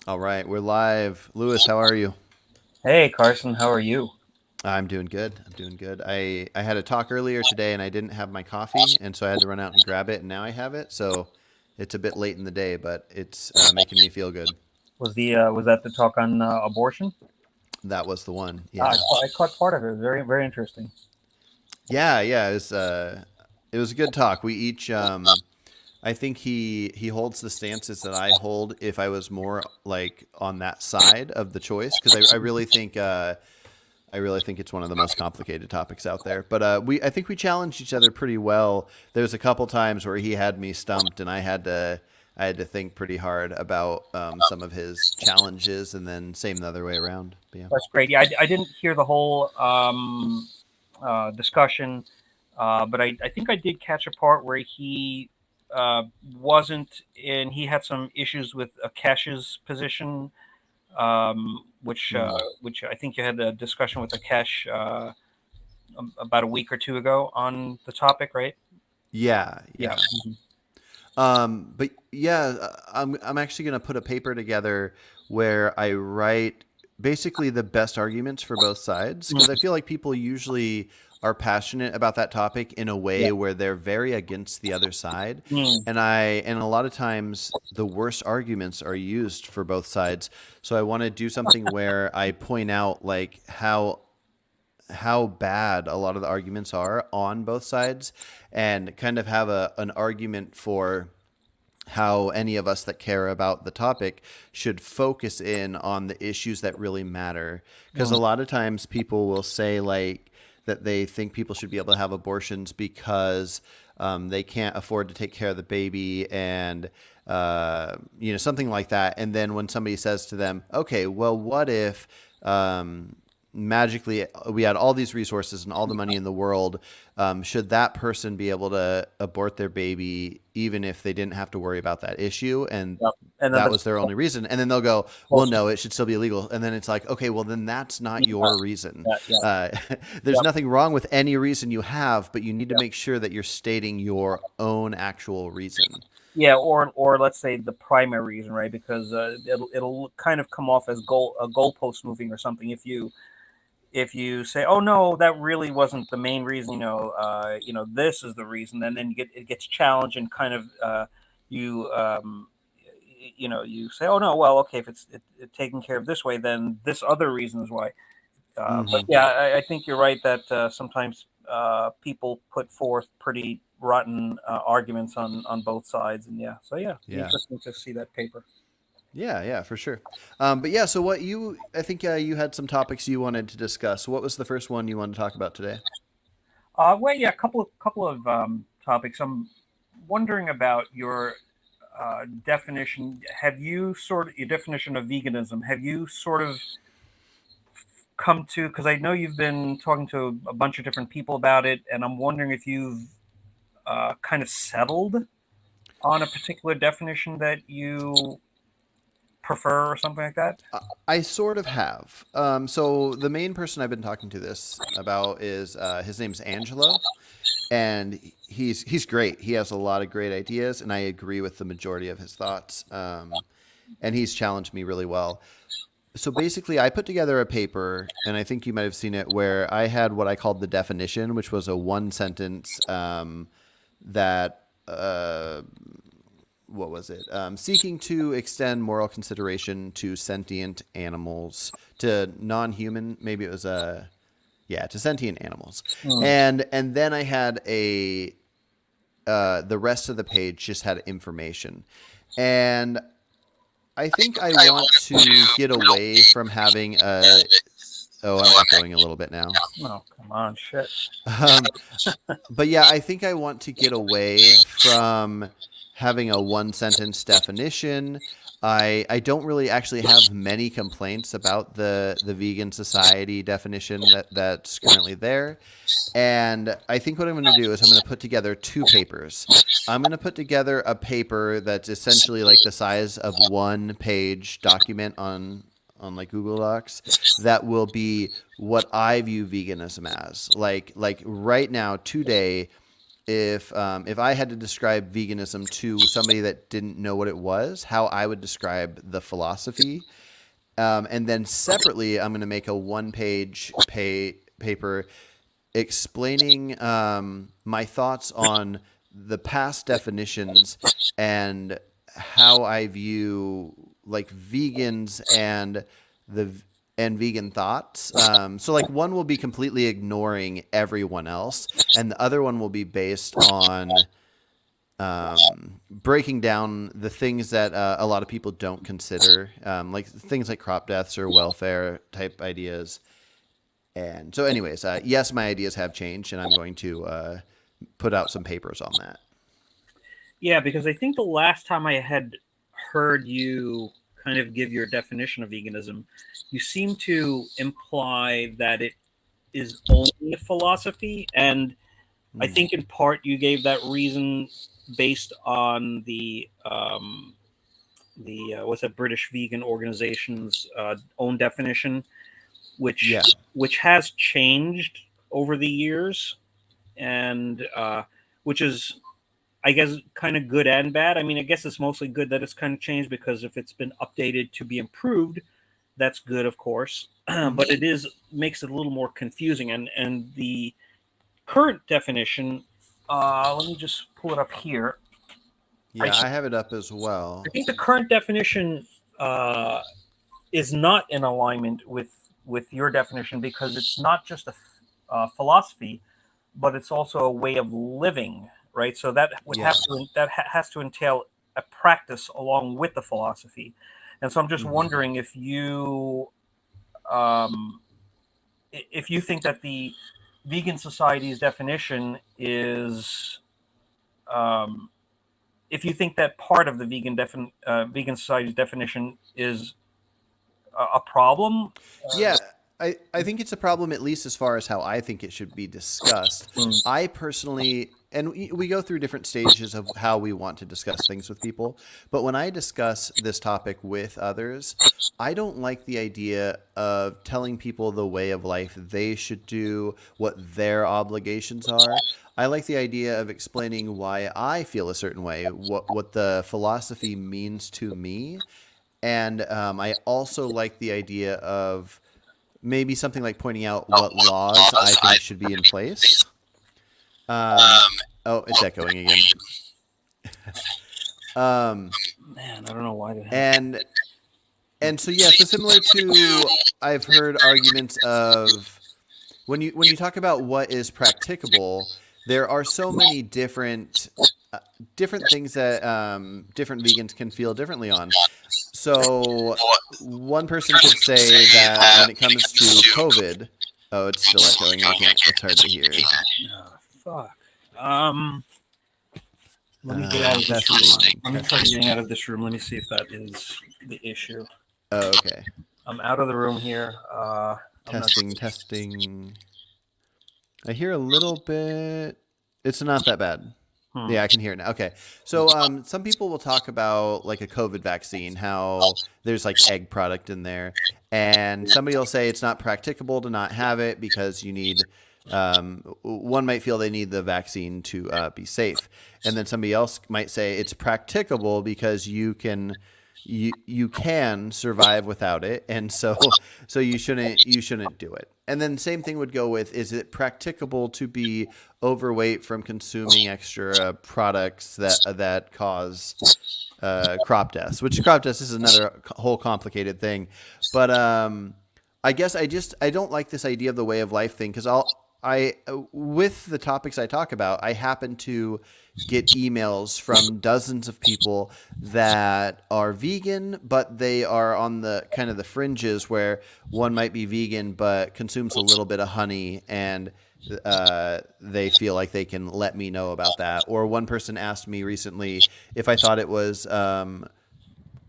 All right, we're live. Lewis, how are you? Hey Carson, how are you? I'm doing good. I'm doing good. I had a talk earlier today and I didn't have my coffee, and so I had to run out and grab it, and now I have it. So it's a bit late in the day, but it's making me feel good. Was that the talk on abortion? That was the one. Ah, Yeah. I caught part of it. It was very interesting. Yeah, yeah. It was a good talk. We each I think he holds the stances that I hold if I was more like on that side of the choice, because I really think it's one of the most complicated topics out there. But I think we challenged each other pretty well. There's a couple times where he had me stumped, and I had to think pretty hard about some of his challenges, and then same the other way around. But yeah. That's great. Yeah, I didn't hear the whole discussion, but I think I did catch a part where he uh, wasn't in. He had some issues with Akesh's position, Mm. which I think you had a discussion with Akesh about a week or two ago on the topic, right? Yeah, Yeah. yeah. But yeah, I'm actually gonna put a paper together where I write basically the best arguments for both sides, because I Mhm. feel like people usually are passionate about that topic in a Yeah. way where they're very against the other side, Mm. and a lot of times the worst arguments are used for both sides. So I want to do something where I point out like how bad a lot of the arguments are on both sides, and kind of have an argument for how any of us that care about the topic should focus in on the issues that really matter. Because a Mm. lot of times people will say like that they think people should be able to have abortions because they can't afford to take care of the baby, and something like that. And then when somebody says to them, okay, well, what if magically we had all these resources and all the money in the world, should that person be able to abort their baby even if they didn't have to worry about that issue, and Yep. And then that the was their only reason? And then they'll go, well, most, no, it should still be illegal. And then it's like, okay, well, then that's not yeah, your reason. yeah, yeah, uh, there's yep, nothing wrong with any reason you have, but you need to yep. make sure that you're stating your own actual reason. Yeah, or let's say the primary reason, right? Because it'll kind of come off as goalpost moving or something if you say, oh no, that really wasn't the main reason. This is the reason, and then it gets challenged and kind of you you say, oh no, well, okay, if it's taken care of this way, then this other reason is why. But Hmm. yeah, I think you're right that sometimes people put forth pretty rotten arguments on both sides, and yeah, so yeah, be Yeah. interesting to see that paper. Yeah, yeah, for sure. But yeah, so I think you had some topics you wanted to discuss. What was the first one you wanted to talk about today? Well, yeah, couple of topics. I'm wondering about your definition. Have you sort of your definition of veganism? Have you sort of come to? Because I know you've been talking to a bunch of different people about it, and I'm wondering if you've kind of settled on a particular definition that you prefer or something like that. I sort of have. So the main person I've been talking to this about is his name's Angelo, and he's great. He has a lot of great ideas, and I agree with the majority of his thoughts. And he's challenged me really well. So basically, I put together a paper, and I think you might have seen it, where I had what I called the definition, which was a one sentence that what was it? Seeking to extend moral consideration to sentient animals, to non-human. Maybe it was to sentient animals. Mm. And then I had a the rest of the page just had information, and I think I want to get away from having a. Oh, I'm echoing a little bit now. Oh, come on, shit. Um, but yeah, I think I want to get away from having a one sentence definition. I don't really actually have many complaints about the vegan society definition that's currently there. And I think what I'm going to do is I'm going to put together two papers. I'm going to put together a paper that's essentially like the size of one page document on like Google Docs, that will be what I view veganism as. Like right now today, if I had to describe veganism to somebody that didn't know what it was, how I would describe the philosophy. And then separately, I'm going to make a one-page paper explaining my thoughts on the past definitions and how I view like vegans the and vegan thoughts. So like one will be completely ignoring everyone else, and the other one will be based on breaking down the things that a lot of people don't consider, like things like crop deaths or welfare type ideas. And so, anyways, yes, my ideas have changed, and I'm going to put out some papers on that. Yeah, because I think the last time I had heard you kind of give your definition of veganism, you seem to imply that it is only a philosophy. And I Hmm. think in part you gave that reason based on the what's that British vegan organization's own definition, which Yeah. which has changed over the years, and which is, I guess, kind of good and bad. I mean, I guess it's mostly good that it's kind of changed, because if it's been updated to be improved, that's good, of course. Hmm. But it is makes it a little more confusing, and the current definition. Let me just pull it up here. I, Yeah, I have it up as I well. think the current definition uh, is not in alignment with your definition, because it's not just a philosophy, but it's also a way of living, right? So that would have Yeah. to has to entail a practice along with the philosophy. And so I'm just Hmm. wondering um, if you think that the vegan society's definition is um, if you think that part of the vegan society's definition is a problem. Yeah, I think it's a problem, at least as far as how I think it should be discussed. Mm. I personally, and we go through different stages of how we want to discuss things with people, but when I discuss this topic with others, I don't like the idea of telling people the way of life they should do, what their obligations are. I like the idea of explaining why I feel a certain way, what the philosophy means to me. And I also like the idea of maybe something like pointing out what laws I think should be in place. Um, oh, it's echoing again. Um, Man, I don't know why that happened. and and so yeah, so similar to I've heard arguments of when you talk about what is practicable, there are so many different things that different vegans can feel differently on. So one person could say that when it comes to COVID, oh, it's still echoing. I can't. It's hard to hear. Oh, fuck. Let me get out of this room. Testing, Let me try testing. getting out of this room. Let me see if that is the issue. Oh, okay. I'm out of the room here. I'm not. Testing, testing. I hear a little bit. It's not that bad. Hmm. Yeah, I can hear it now. Okay. So some people will talk about like a COVID vaccine, how there's like egg product in there. And somebody will say it's not practicable to not have it because you need, one might feel they need the vaccine to be safe. And then somebody else might say it's practicable because you can survive without it, and so you shouldn't do it. And then same thing would go with, is it practicable to be overweight from consuming extra products that cause crop deaths? Which crop deaths is another whole complicated thing, but I guess I don't like this idea of the way of life thing, because I with the topics I talk about, I happen to get emails from dozens of people that are vegan, but they are on the kind of the fringes, where one might be vegan but consumes a little bit of honey, and they feel like they can let me know about that. Or one person asked me recently if I thought it was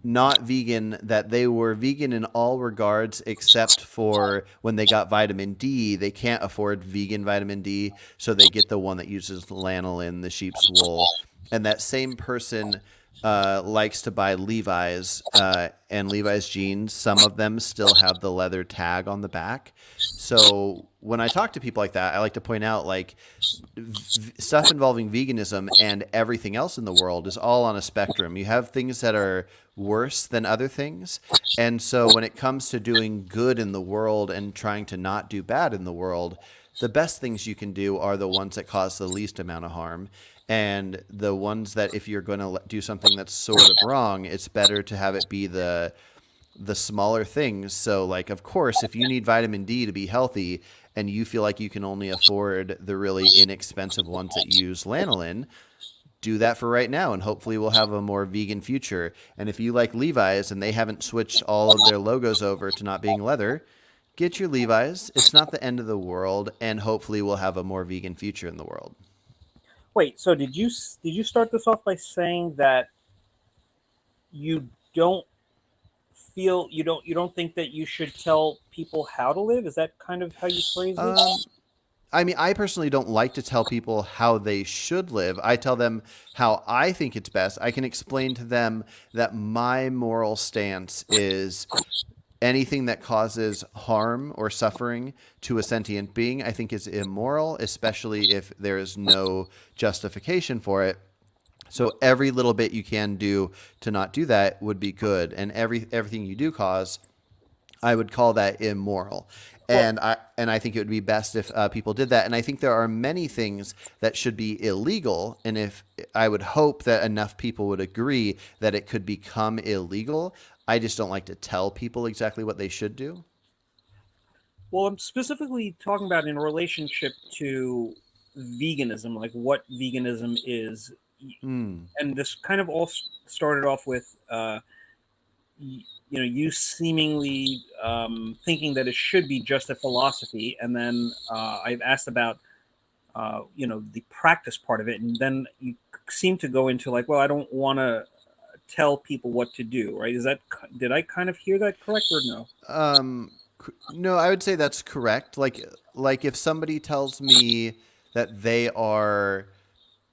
not vegan, that they were vegan in all regards except for when they got vitamin D. They can't afford vegan vitamin D, so they get the one that uses lanolin, the sheep's wool. And that same person likes to buy Levi's and Levi's jeans. Some of them still have the leather tag on the back. So when I talk to people like that, I like to point out like stuff involving veganism and everything else in the world is all on a spectrum. You have things that are worse than other things. And so when it comes to doing good in the world and trying to not do bad in the world, the best things you can do are the ones that cause the least amount of harm. And the ones that if you're going to do something that's sort of wrong, it's better to have it be the smaller things. So like of course, if you need vitamin D to be healthy and you feel like you can only afford the really inexpensive ones that use lanolin, do that for right now and hopefully we'll have a more vegan future. And if you like Levi's and they haven't switched all of their logos over to not being leather, get your Levi's. It's not the end of the world and hopefully we'll have a more vegan future in the world. Wait, so did you start this off by saying that you don't you don't think that you should tell people how to live? Is that kind of how you phrased it? Um, I mean, I personally don't like to tell people how they should live. I tell them how I think it's best. I can explain to them that my moral stance is anything that causes harm or suffering to a sentient being, I think is immoral, especially if there is no justification for it. So every little bit you can do to not do that would be good, and everything you do cause I would call that immoral. Well, And I think it would be best if people did that. And I think there are many things that should be illegal. And if I would hope that enough people would agree that it could become illegal, I just don't like to tell people exactly what they should do. well, I'm specifically talking about in relationship to veganism, like what veganism is, Hmm. and this kind of all started off with you seemingly thinking that it should be just a philosophy, and then I've asked about the practice part of it, and then you seem to go into like, well, I don't want to tell people what to do, right? Did I kind of hear that correct or no? No, I would say that's correct. Like if somebody tells me that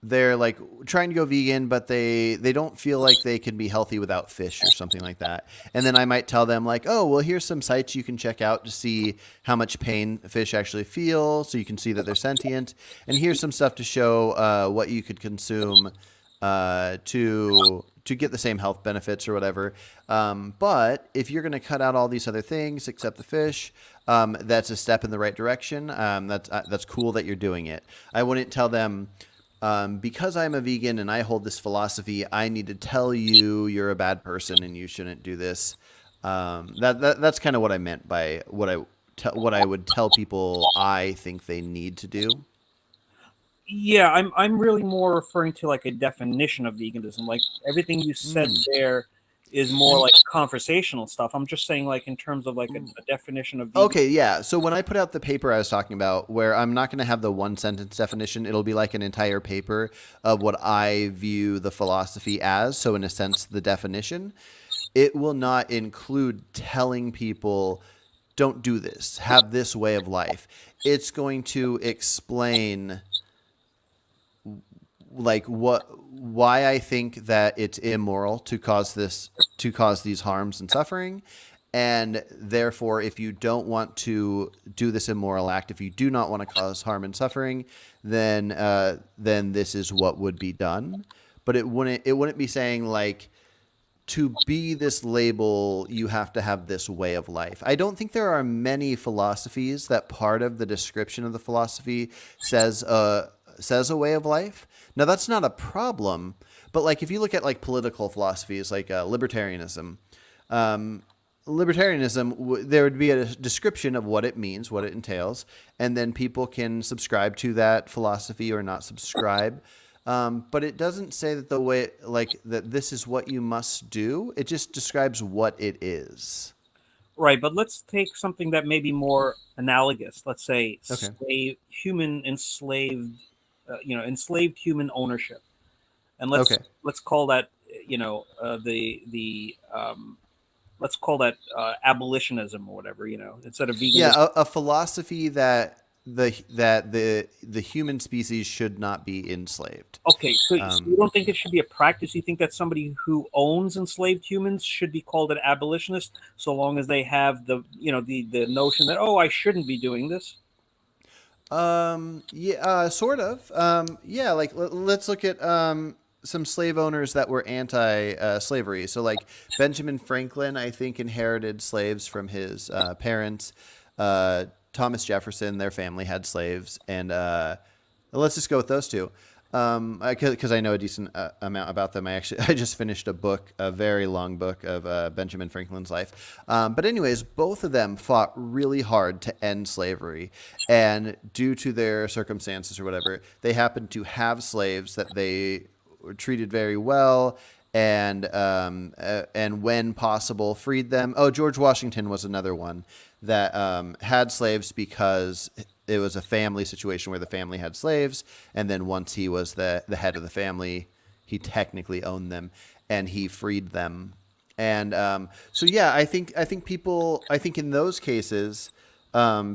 they're like trying to go vegan but they don't feel like they can be healthy without fish or something like that, and then I might tell them like, oh well, here's some sites you can check out to see how much pain fish actually feel so you can see that they're sentient, and here's some stuff to show what you could consume to get the same health benefits or whatever. But if you're going to cut out all these other things except the fish, that's a step in the right direction. That's cool that you're doing it. I wouldn't tell them because I'm a vegan and I hold this philosophy, I need to tell you you're a bad person and you shouldn't do this. That's kind of what I meant by what I would tell people I think they need to do. Yeah, I'm really more referring to like a definition of veganism. Like everything you said Mm. there is more like conversational stuff. I'm just saying like in terms of like a definition of vegan. Okay, yeah. So when I put out the paper I was talking about, where I'm not going to have the one sentence definition, it'll be like an entire paper of what I view the philosophy as. So, in a sense, the definition, it will not include telling people, don't do this, have this way of life. It's going to explain like why I think that it's immoral to cause these harms and suffering, and therefore if you don't want to do this immoral act, if you do not want to cause harm and suffering, then this is what would be done. But it wouldn't be saying like to be this label you have to have this way of life. I don't think there are many philosophies that part of the description of the philosophy says a way of life. Now that's not a problem, but like if you look at like political philosophies like libertarianism, um, there would be a description of what it means, what it entails, and then people can subscribe to that philosophy or not subscribe. But it doesn't say that the way like that this is what you must do. It just describes what it is. Right, but let's take something that may be more analogous. Let's say Okay. human enslaved, enslaved human ownership, and Okay. let's call that the let's call that abolitionism or whatever. Instead of Yeah, veganism. a philosophy that the human species should not be enslaved. Okay, so you Um, don't think it should be a practice? You think that somebody who owns enslaved humans should be called an abolitionist, so long as they have the notion that, oh, I shouldn't be doing this? yeah, sort of. Yeah, like let's look at some slave owners that were anti-slavery. So, like Benjamin Franklin, I think inherited slaves from his parents. Thomas Jefferson, their family had slaves, and let's just go with those two. Because I know a decent amount about them. I just finished a book, a very long book of Benjamin Franklin's life. But anyways, both of them fought really hard to end slavery, and due to their circumstances or whatever, they happened to have slaves that they were treated very well. And when possible, freed them. Oh, George Washington was another one that had slaves because it was a family situation where the family had slaves, and then once he was the head of the family, he technically owned them, and he freed them. And so yeah, I think in those cases,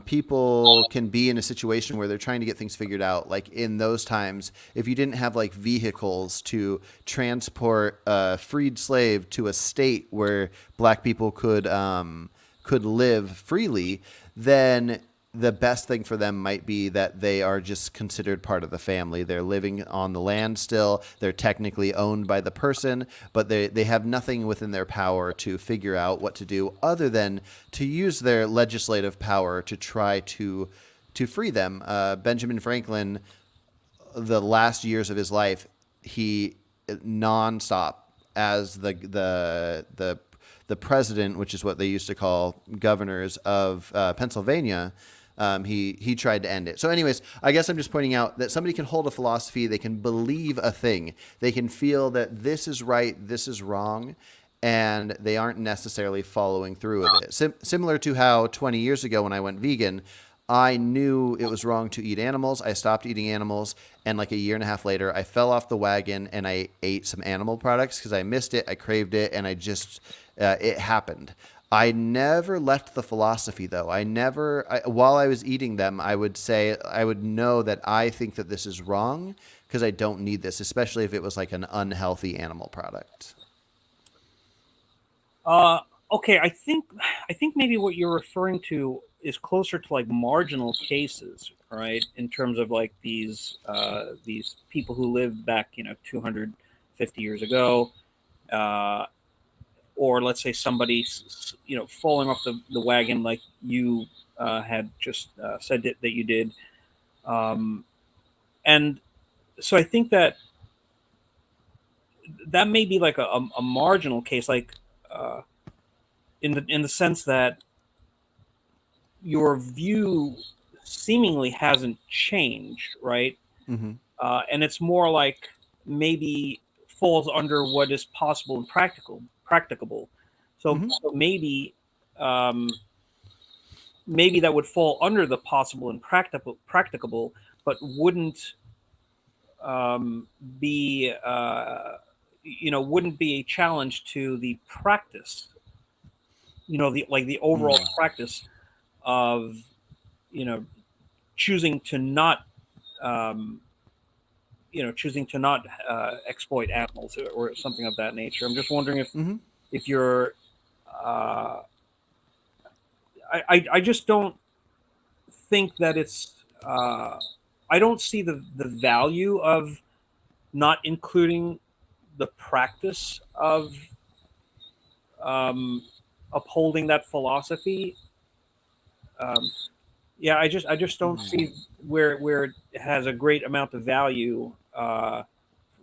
people can be in a situation where they're trying to get things figured out. Like in those times, if you didn't have like vehicles to transport a freed slave to a state where black people could live freely, then the best thing for them might be that they are just considered part of the family. They're living on the land still. They're technically owned by the person, but they have nothing within their power to figure out what to do other than to use their legislative power to try to free them. Benjamin Franklin, the last years of his life, he nonstop as the president, which is what they used to call governors of Pennsylvania. He tried to end it. So, anyways, I guess I'm just pointing out that somebody can hold a philosophy, they can believe a thing, they can feel that this is right, this is wrong, and they aren't necessarily following through with it. Similar to how 20 years ago when I went vegan, I knew it was wrong to eat animals. I stopped eating animals, and like a year and a half later, I fell off the wagon and I ate some animal products because I missed it, I craved it, and I just it happened. I never left the philosophy though. While I was eating them, I would say I would know that I think that this is wrong because I don't need this, especially if it was like an unhealthy animal product. Uh, okay, I think maybe what you're referring to is closer to like marginal cases, right? In terms of like these people who lived back 250 years ago, uh, or let's say somebody falling off the wagon like you had just said that you did, um, and so I think that that may be like a marginal case, like uh, in the sense that your view seemingly hasn't changed, right? Mm-hmm. And it's more like maybe falls under what is possible and practicable. So, Mm-hmm. so um, maybe that would fall under the possible and practicable, but wouldn't be wouldn't be a challenge to the practice. The overall Mm. practice of you know choosing to not um, choosing to not exploit animals or something of that nature. I'm just wondering Mm-hmm. if you're uh, I just don't think that it's I don't see the value of not including the practice of um, upholding that philosophy. Um, yeah, I just don't Mm. see where it has a great amount of value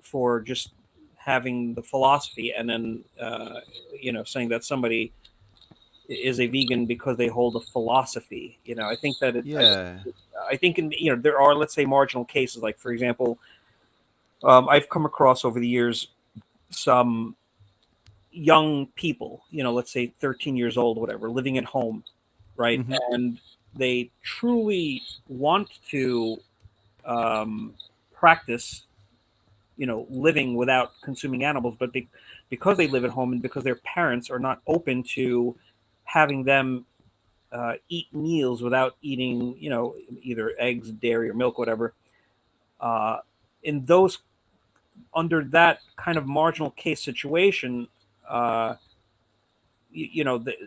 for just having the philosophy and then saying that somebody is a vegan because they hold a philosophy. I think that Yeah. I think there are, let's say, marginal cases, like for example, I've come across over the years some young people, let's say 13 years old, whatever, living at home, right? Mm-hmm. And they truly want to um, practice, living without consuming animals, but because they live at home and because their parents are not open to having them eat meals without eating, either eggs, dairy, or milk, whatever. Uh, in those Under that kind of marginal case situation, uh,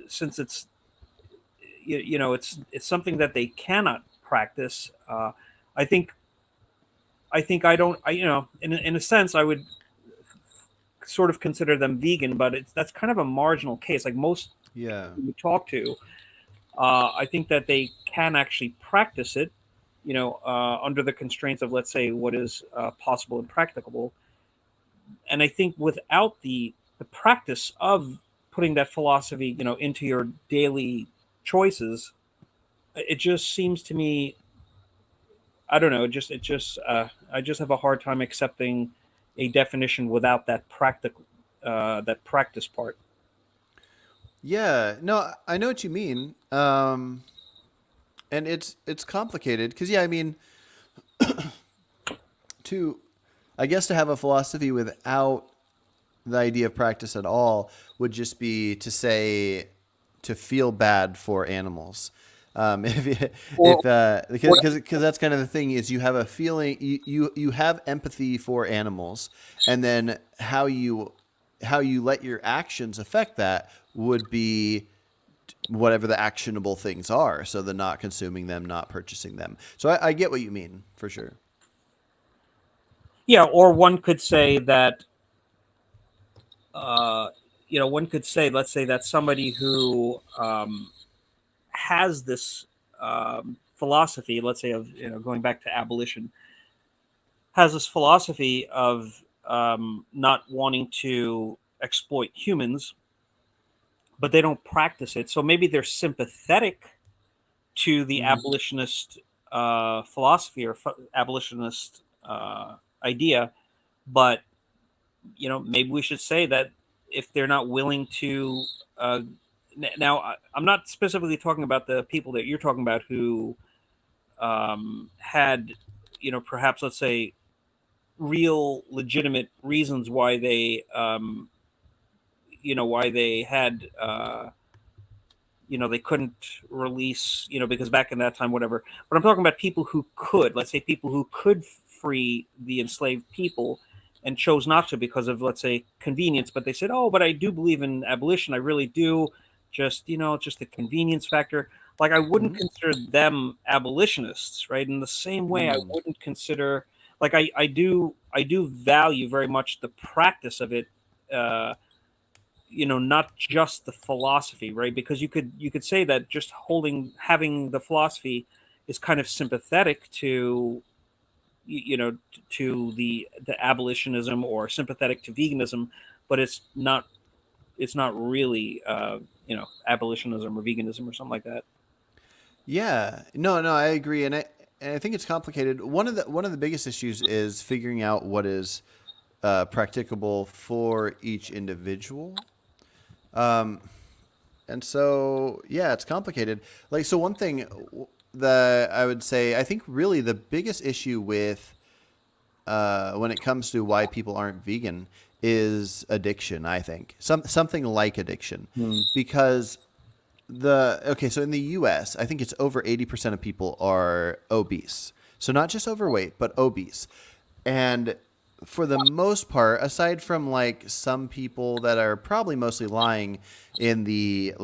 since it's something that they cannot practice. I think I don't. In a sense, I would sort of consider them vegan, but that's kind of a marginal case. Like most Yeah. people you talk to, I think that they can actually practice it, under the constraints of, let's say, what is possible and practicable. And I think without the practice of putting that philosophy, into your daily choices, it just seems to me, I don't know, I just have a hard time accepting a definition without that practice part. Yeah. No, I know what you mean. And it's complicated because yeah, I mean, to I guess to have a philosophy without the idea of practice at all would just be to say to feel bad for animals. Or, If or because that's kind of the thing is you have a feeling you have empathy for animals, and then how you let your actions affect that would be whatever the actionable things are. So the not consuming them, not purchasing them. So I get what you mean for sure. Yeah, or one could say that, uh, one could say, let's say that somebody who has this philosophy, let's say, of, going back to abolition, has this philosophy of not wanting to exploit humans, but they don't practice it. So maybe they're sympathetic to the Mm-hmm. abolitionist philosophy or abolitionist idea, but maybe we should say that if they're not willing to, uh, now I'm not specifically talking about the people that you're talking about who had, perhaps, let's say, real legitimate reasons why they why they had they couldn't release, because back in that time, whatever. But I'm talking about people who could, let's say, people who could free the enslaved people and chose not to because of, let's say, convenience. But they said, oh, but I do believe in abolition, I really do. Just, just the convenience factor. Like, I wouldn't Mm-hmm. consider them abolitionists, right? In the same way I Mm. wouldn't consider, like, I do value very much the practice of it, uh not just the philosophy, right? Because you could say that just having the philosophy is kind of sympathetic to, to the abolitionism, or sympathetic to veganism, but it's not really, abolitionism or veganism or something like that. Yeah, no, no, I agree, and I think it's complicated. One of the biggest issues is figuring out what is practicable for each individual. Um, and so yeah, it's complicated. Like so, one thing that I would say, I think really the biggest issue with when it comes to why people aren't vegan is addiction. I think something like addiction, Hmm. because the okay, so in the US, I think it's over 80% of people are obese. So not just overweight, but obese. And for the most part, aside from like some people that are probably mostly lying in the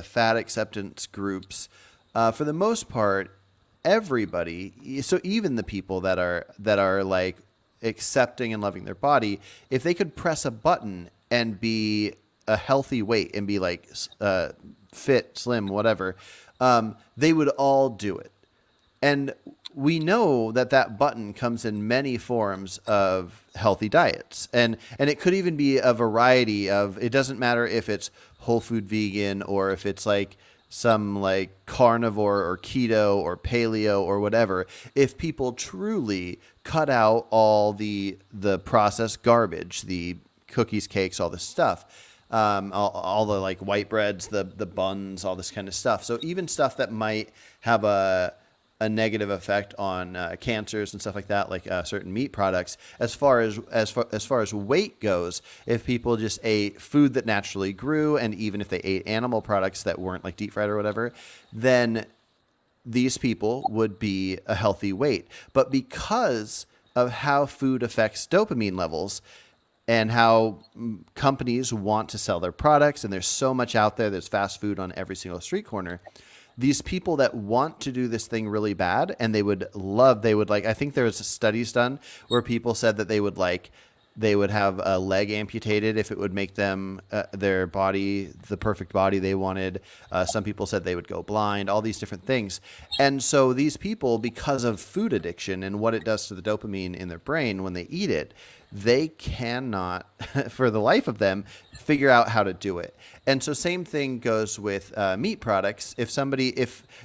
fat acceptance groups, for the most part, everybody, so even the people that are like accepting and loving their body, if they could press a button and be a healthy weight and be like fit, slim, whatever, they would all do it. And we know that that button comes in many forms of healthy diets. And it could even be a variety of, it doesn't matter if it's whole food vegan or if it's like some like carnivore or keto or paleo or whatever. If people truly cut out all the processed garbage, the cookies, cakes, all this stuff, all the like white breads, the buns, all this kind of stuff. So even stuff that might have a negative effect on cancers and stuff like that, like certain meat products. As far as weight goes, if people just ate food that naturally grew, and even if they ate animal products that weren't like deep fried or whatever, then these people would be a healthy weight. But because of how food affects dopamine levels and how companies want to sell their products, and there's so much out there, there's fast food on every single street corner. These people that want to do this thing really bad, and they would like, I think there was studies done where people said that they would have a leg amputated if it would make them their body the perfect body they wanted. Some people said they would go blind, all these different things. And so these people, because of food addiction and what it does to the dopamine in their brain when they eat it, they cannot, for the life of them, figure out how to do it. And so same thing goes with meat products. If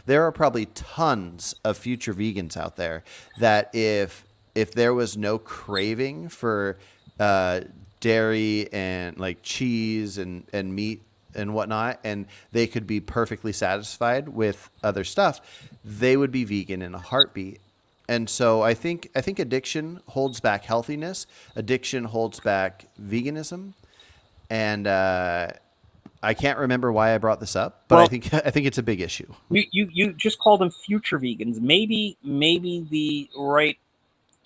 there are probably tons of future vegans out there that if there was no craving for dairy and like cheese and meat and whatnot, and they could be perfectly satisfied with other stuff, they would be vegan in a heartbeat. And so I think addiction holds back healthiness. Addiction holds back veganism, and I can't remember why I brought this up, but Well, I think it's a big issue. you just call them future vegans. Maybe the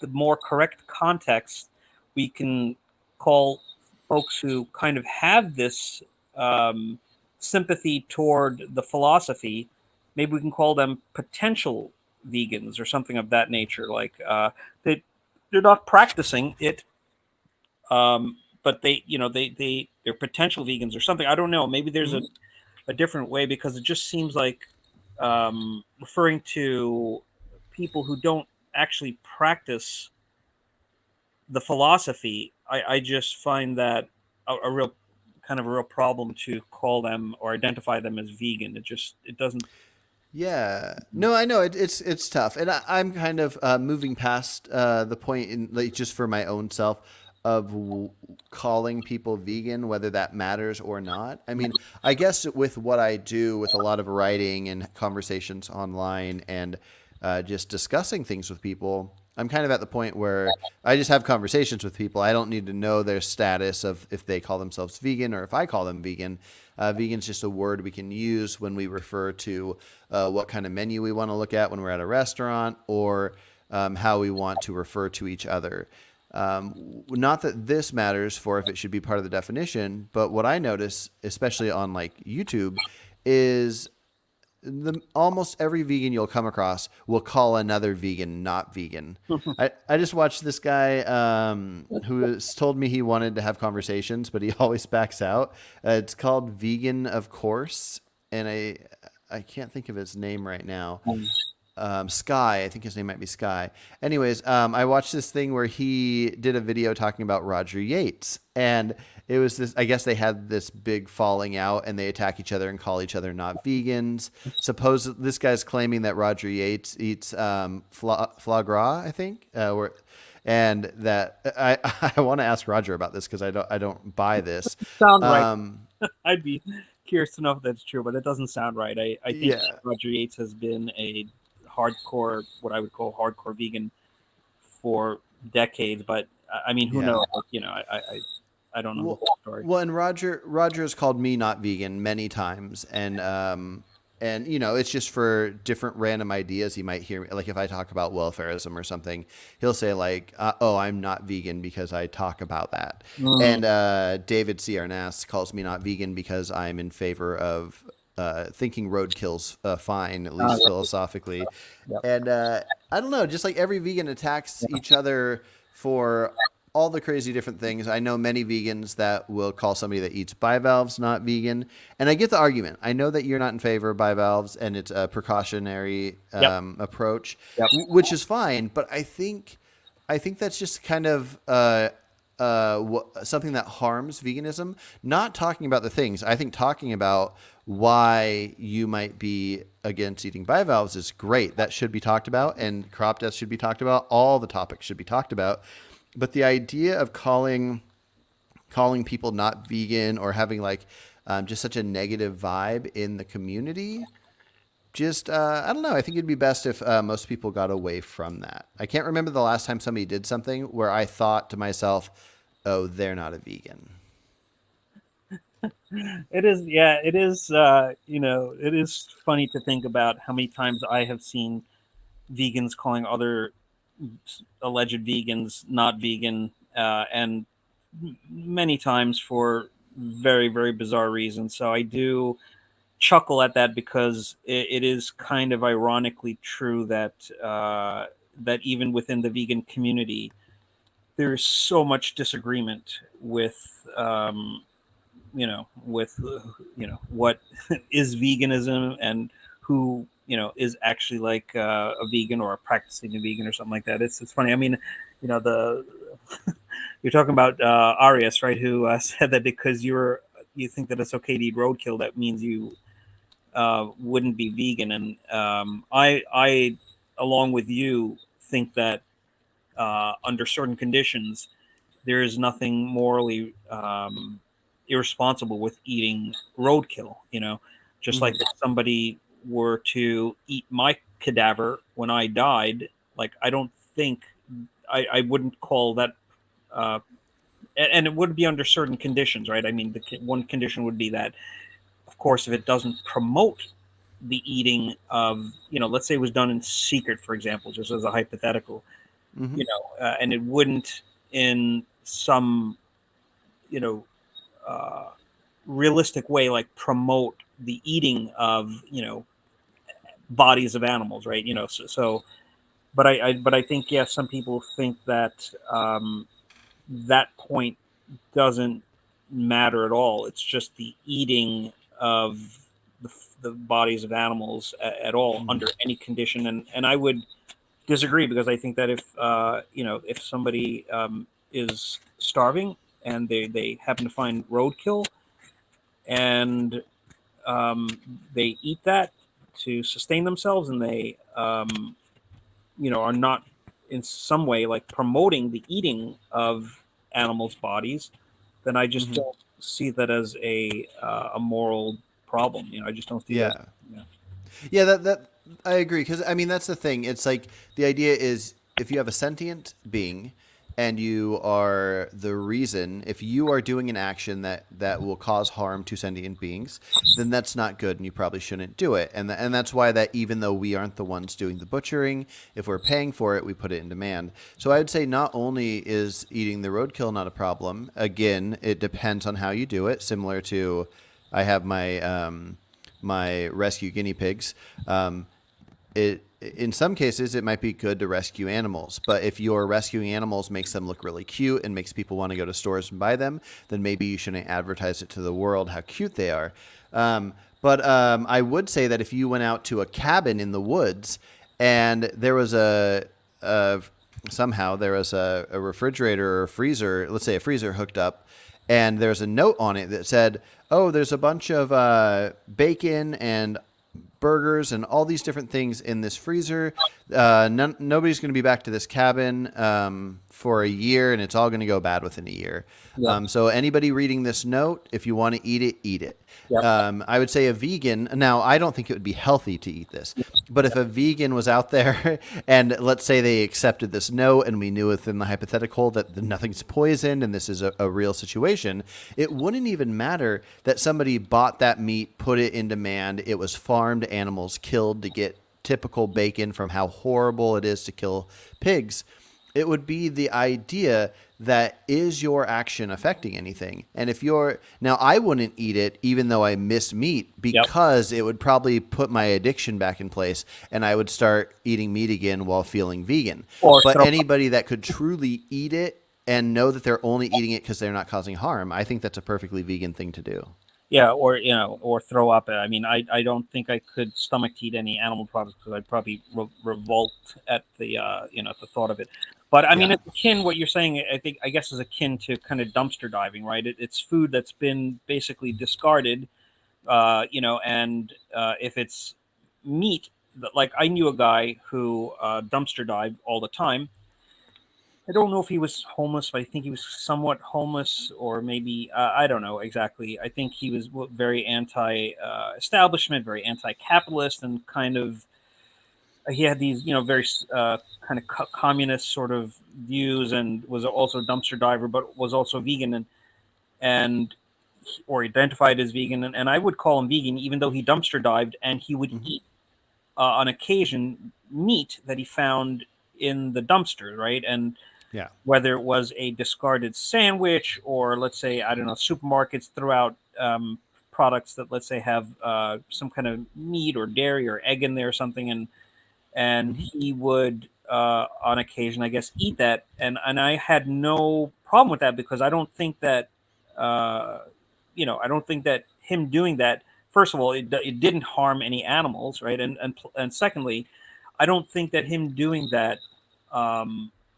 more correct context, we can call folks who kind of have this sympathy toward the philosophy. Maybe we can call them potential vegans or something of that nature. Like they're not practicing it, but they're potential vegans or something. I don't know. Maybe there's Mm-hmm. a different way, because it just seems like referring to people who don't actually practice the philosophy. I just find that a real kind of a real problem to call them or identify them as vegan. It doesn't. Yeah, no, I know it's tough, and I'm kind of moving past the point in like just for my own self of calling people vegan, whether that matters or not. I mean, I guess with what I do with a lot of writing and conversations online and just discussing things with people, I'm kind of at the point where I just have conversations with people. I don't need to know their status of if they call themselves vegan or if I call them vegan. Vegan is just a word we can use when we refer to what kind of menu we want to look at when we're at a restaurant, or how we want to refer to each other. Not that this matters for if it should be part of the definition, but what I notice, especially on like YouTube, is almost every vegan you'll come across will call another vegan not vegan. I just watched this guy who has told me he wanted to have conversations, but he always backs out. It's called Vegan, of course, and I can't think of his name right now. Sky, I think his name might be Sky. Anyways, I watched this thing where he did a video talking about Roger Yates, and it was this. I guess they had this big falling out, and they attack each other and call each other not vegans. Suppose this guy's claiming that Roger Yates eats foie gras, I think, and that I want to ask Roger about this because I don't buy this. Sound right. Um, I'd be curious to know if that's true, but it doesn't sound right. I think yeah, Roger Yates has been a hardcore, what I would call hardcore vegan for decades. But I mean, who yeah. knows? Like, I don't know the Well, whole story. well, and Roger has called me not vegan many times, and it's just for different random ideas he might hear. Like if I talk about welfareism or something, he'll say like, "Oh, I'm not vegan because I talk about that." Mm. And David C. Arnaz calls me not vegan because I'm in favor of thinking roadkill's fine, at least Right. philosophically. Yep. And I don't know, just like every vegan attacks each other for all the crazy different things. I know many vegans that will call somebody that eats bivalves not vegan. And I get the argument. I know that you're not in favor of bivalves and it's a precautionary Yep. approach, Yep. which is fine. But I think that's just kind of something that harms veganism. Not talking about the things. I think talking about why you might be against eating bivalves is great. That should be talked about, and crop deaths should be talked about. All the topics should be talked about. But the idea of calling people not vegan or having like just such a negative vibe in the community, just I don't know. I think it'd be best if most people got away from that. I can't remember the last time somebody did something where I thought to myself, "Oh, they're not a vegan." It is, yeah, it is. It is funny to think about how many times I have seen vegans calling other alleged vegans not vegan, and many times for very, very bizarre reasons. So I do chuckle at that because it is kind of ironically true that that even within the vegan community, there is so much disagreement with with what is veganism and who is actually like a vegan or a practicing a vegan or something like that. It's funny. I mean, the you're talking about Arias, right? Who said that because you think that it's okay to eat roadkill, that means you wouldn't be vegan. And I, along with you, think that under certain conditions, there is nothing morally irresponsible with eating roadkill. Just like Mm-hmm. if somebody were to eat my cadaver when I died, like I don't think I wouldn't call that. Uh, and it would be under certain conditions, right? I mean, one condition would be that, of course, if it doesn't promote the eating of, let's say it was done in secret, for example, just as a hypothetical, Mm-hmm. and it wouldn't in some, you know, uh, realistic way, like promote the eating of, bodies of animals, right? But I think, yeah, some people think that that point doesn't matter at all. It's just the eating of the bodies of animals at all Mm-hmm. under any condition, and I would disagree because I think that if somebody is starving and they happen to find roadkill and they eat that to sustain themselves, and they are not in some way like promoting the eating of animals' bodies, then I just Mm-hmm. don't see that as a moral problem. I just don't see that. Yeah. Yeah. Yeah, that I agree because I mean that's the thing. It's like the idea is if you have a sentient being and you are the reason, if you are doing an action that will cause harm to sentient beings, then that's not good and you probably shouldn't do it. And that's why that even though we aren't the ones doing the butchering, if we're paying for it, we put it in demand. So I would say not only is eating the roadkill not a problem. Again, it depends on how you do it. Similar to I have my rescue guinea pigs. It in some cases it might be good to rescue animals, but if your rescuing animals makes them look really cute and makes people want to go to stores and buy them, then maybe you shouldn't advertise it to the world how cute they are. But I would say that if you went out to a cabin in the woods and there was a somehow there was a refrigerator or a freezer, let's say a freezer hooked up, and there's a note on it that said, "Oh, there's a bunch of bacon and burgers and all these different things in this freezer. Nobody's going to be back to this cabin for a year, and it's all going to go bad within a year. Yep. So anybody reading this note, if you want to eat it, eat it." Yep. I would say a vegan. Now, I don't think it would be healthy to eat this, but if a vegan was out there and let's say they accepted this note and we knew within the hypothetical that nothing's poisoned and this is a real situation, it wouldn't even matter that somebody bought that meat, put it in demand. It was farmed animals killed to get typical bacon from how horrible it is to kill pigs. It would be the idea that is your action affecting anything? And if you're now, I wouldn't eat it even though I miss meat Yep. because it would probably put my addiction back in place and I would start eating meat again while feeling vegan. Or But throw. anybody that could truly eat it and know that they're only eating it because they're not causing harm, I think that's a perfectly vegan thing to do. Yeah, or or throw up. I mean, I don't think I could stomach to eat any animal products because I'd probably revolt at the at the thought of it. But I mean, Yeah. it's akin what you're saying. I guess is akin to kind of dumpster diving, right? It's food that's been basically discarded, and if it's meat, like I knew a guy who dumpster dived all the time, I don't know if he was homeless, but I think he was somewhat homeless, or maybe I don't know exactly. I think he was very anti-establishment, very anti-capitalist, and kind of he had these, very kind of communist sort of views, and was also a dumpster diver, but was also vegan, and or identified as vegan, and I would call him vegan, even though he dumpster dived, and he would Hmm. eat on occasion meat that he found in the dumpster, right? And Yeah. whether it was a discarded sandwich, or let's say, I don't know, supermarkets throw out products that, let's say, have some kind of meat or dairy or egg in there or something, and Hmm. he would on occasion, I guess, eat that, and I had no problem with that, because I don't think that uh, I don't think that him doing that, first of all, it didn't harm any animals, right? And secondly, I don't think that him doing that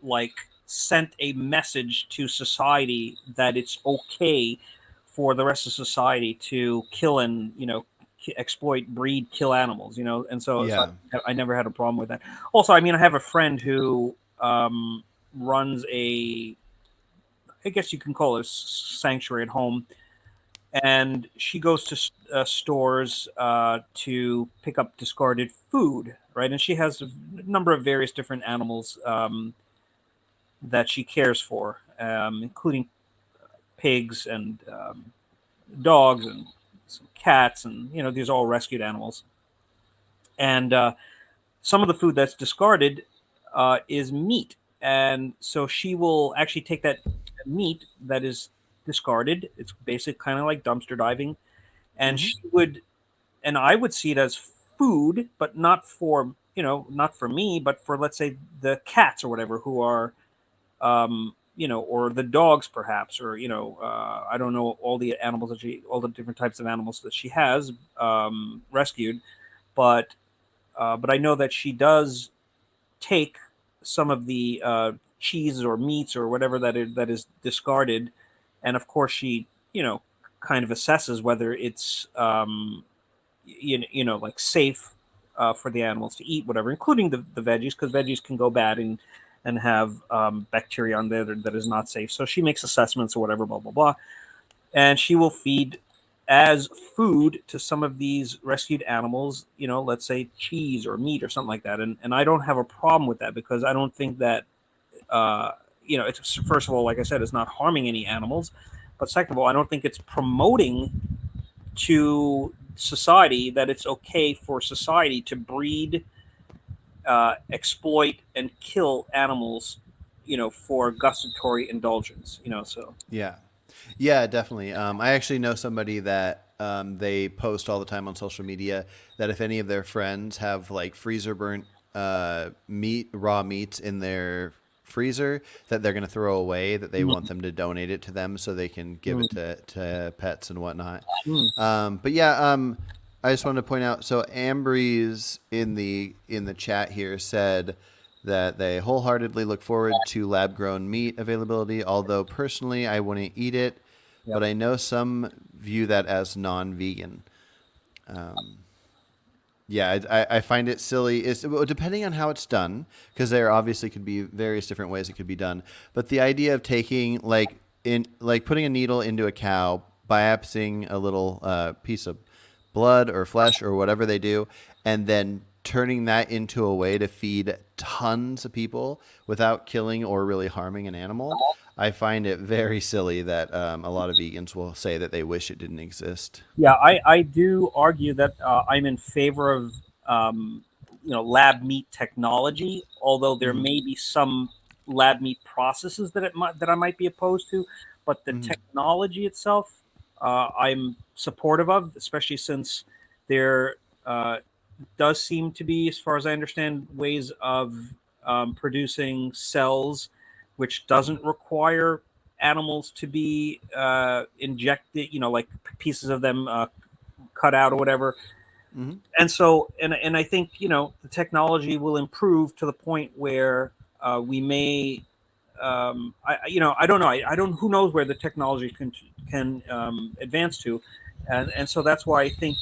like sent a message to society that it's okay for the rest of society to kill and, exploit, breed, kill animals, and so Yeah. I never had a problem with that. Also, I mean, I have a friend who runs a, I guess you can call it a sanctuary at home, and she goes to stores to pick up discarded food, right? And she has a number of various different animals that she cares for, including pigs and dogs and some cats, and these are all rescued animals. And some of the food that's discarded is meat, and so she will actually take that meat that is discarded. It's basic, kind of like dumpster diving, and Hmm. she would, and I would see it as food, but not for, not for me, but for, let's say, the cats or whatever, who are or the dogs perhaps, or I don't know all the animals that all the different types of animals that she has rescued, but I know that she does take some of the cheese or meats or whatever that is discarded, and of course she, kind of assesses whether it's like safe for the animals to eat, whatever, including the veggies, because veggies can go bad and have bacteria on there that is not safe. So she makes assessments or whatever, blah blah blah, and she will feed as food to some of these rescued animals. Let's say cheese or meat or something like that, and I don't have a problem with that, because I don't think that uh, it's, first of all, like I said, it's not harming any animals, but second of all, I don't think it's promoting to society that it's okay for society to breed, exploit, and kill animals, for gustatory indulgence. So Yeah. Yeah, definitely. I actually know somebody that they post all the time on social media that if any of their friends have like freezer burnt raw meats in their freezer that they're going to throw away, that they want mm, them to donate it to them so they can give it mm, to pets and whatnot. mm, But yeah, I just wanted to point out. So Ambries in the chat here said that they wholeheartedly look forward to lab grown meat availability. Although personally, I wouldn't eat it, yep. but I know some view that as non vegan. Um, yeah, I find it silly. It's well, depending on how it's done, because there obviously could be various different ways it could be done. But the idea of taking like putting a needle into a cow, biopsying a little piece of blood or flesh or whatever they do, and then turning that into a way to feed tons of people without killing or really harming an animal, I find it very silly that a lot of vegans will say that they wish it didn't exist. Yeah, I do argue that I'm in favor of lab meat technology, although there Hmm. may be some lab meat processes that I might be opposed to, but the Hmm. technology itself, I'm supportive of, especially since there uh, does seem to be, as far as I understand, ways of producing cells which doesn't require animals to be injected, like pieces of them cut out or whatever. Hmm. And so, and I think, the technology will improve to the point where we may, I don't know, I don't, who knows where the technology can advance to, and so that's why I think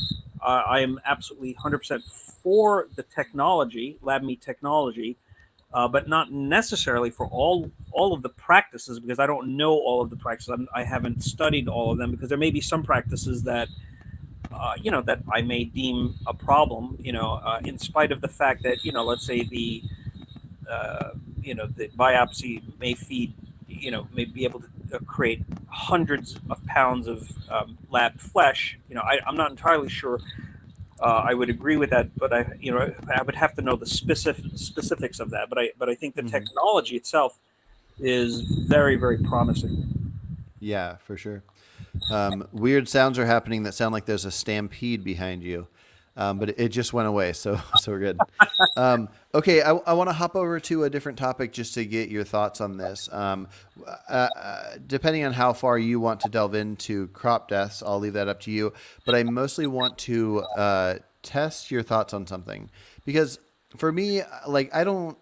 I am absolutely 100% for the technology, lab meat technology, but not necessarily for all of the practices, because I don't know all of the practices. I haven't studied all of them, because there may be some practices that that I may deem a problem. In spite of the fact that let's say uh, the biopsy may feed, may be able to create hundreds of pounds of lab flesh. I'm not entirely sure I would agree with that, but I would have to know the specifics of that. But I think the Hmm. technology itself is very, very promising. Yeah, for sure. Weird sounds are happening that sound like there's a stampede behind you, but it just went away, so so we're good. Okay, I want to hop over to a different topic just to get your thoughts on this. Depending on how far you want to delve into crop deaths, I'll leave that up to you. But I mostly want to test your thoughts on something because for me, like I don't,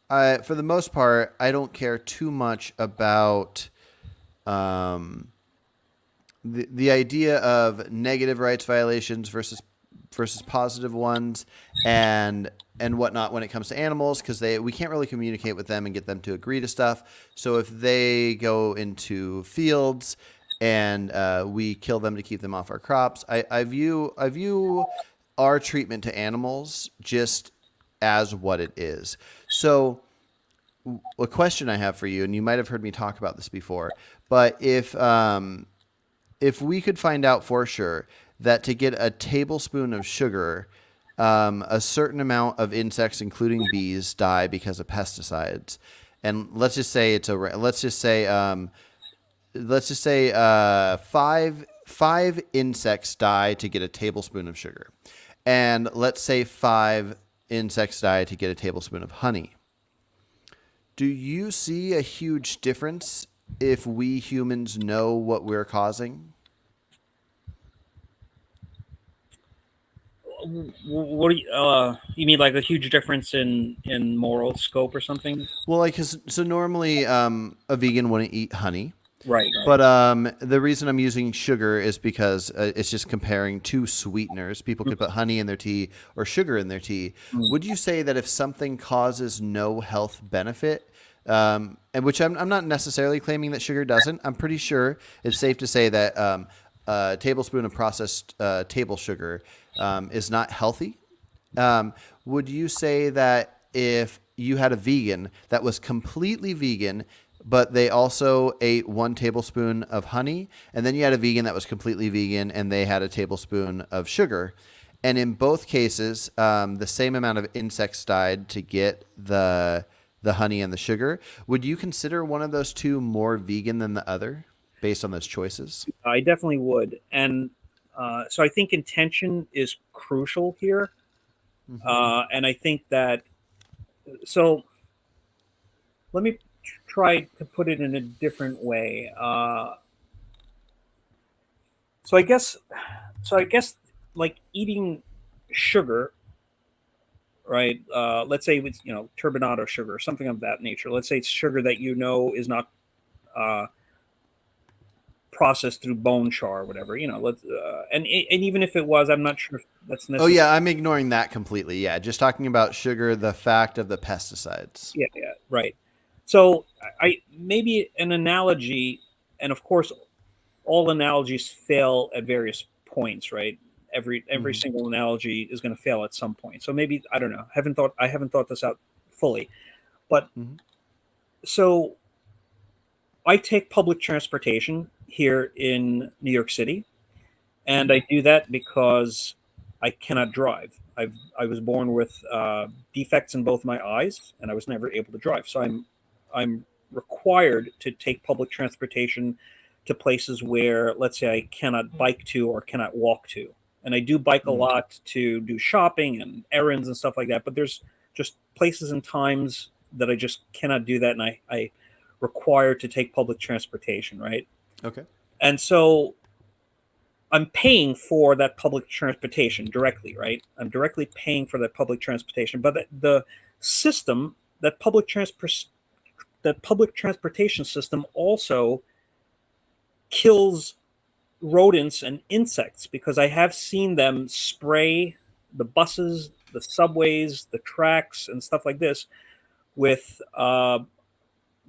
for the most part, I don't care too much about. Um, the idea of negative rights violations versus positive ones and whatnot when it comes to animals because they we can't really communicate with them and get them to agree to stuff. So if they go into fields and we kill them to keep them off our crops, I view our treatment to animals just as what it is. So a question I have for you, and you might have heard me talk about this before, but if we could find out for sure that to get a tablespoon of sugar, a certain amount of insects, including bees, die because of pesticides, and let's just say five insects die to get a tablespoon of sugar, and let's say five insects die to get a tablespoon of honey. Do you see a huge difference if we humans know what we're causing? What do you mean, like a huge difference in moral scope or something? Well, like, 'cause- so normally a vegan wouldn't eat honey, Right, but right. the reason I'm using sugar is because it's just comparing two sweeteners. People could put honey in their tea or sugar in their tea. Would you say that if something causes no health benefit, and which I'm not necessarily claiming that sugar doesn't, I'm pretty sure it's safe to say that a tablespoon of processed table sugar is not healthy. Would you say that if you had a vegan that was completely vegan, but they also ate 1 tablespoon of honey, and then you had a vegan that was completely vegan and they had a tablespoon of sugar, and in both cases, the same amount of insects died to get the honey and the sugar. Would you consider one of those two more vegan than the other based on those choices? I definitely would, and so I think intention is crucial here, Mm-hmm. and I think that so. Let me try to put it in a different way. So I guess, so I guess, like eating sugar, right? Let's say it's turbinado sugar or something of that nature. Let's say it's sugar that is not uh, processed through bone char or whatever. And even if it was, I'm not sure if that's Oh necessary. yeah, I'm ignoring that completely. Yeah, just talking about sugar, the fact of the pesticides. Yeah, yeah, right. So I maybe an analogy, and of course all analogies fail at various points, right? Every Hmm. single analogy is going to fail at some point. So maybe I don't know. I haven't thought this out fully, but Hmm. so I take public transportation here in New York City, and Hmm. I do that because I cannot drive. I was born with defects in both my eyes, and I was never able to drive. So I'm required to take public transportation to places where, let's say, I cannot bike to or cannot walk to. And I do bike a Hmm. lot to do shopping and errands and stuff like that. But there's just places and times that I just cannot do that, and I require to take public transportation, right? Okay. And so I'm paying for that public transportation directly, right? I'm directly paying for that public transportation, but the system, that public transportation system, also kills rodents and insects, because I have seen them spray the buses, the subways, the tracks, and stuff like this with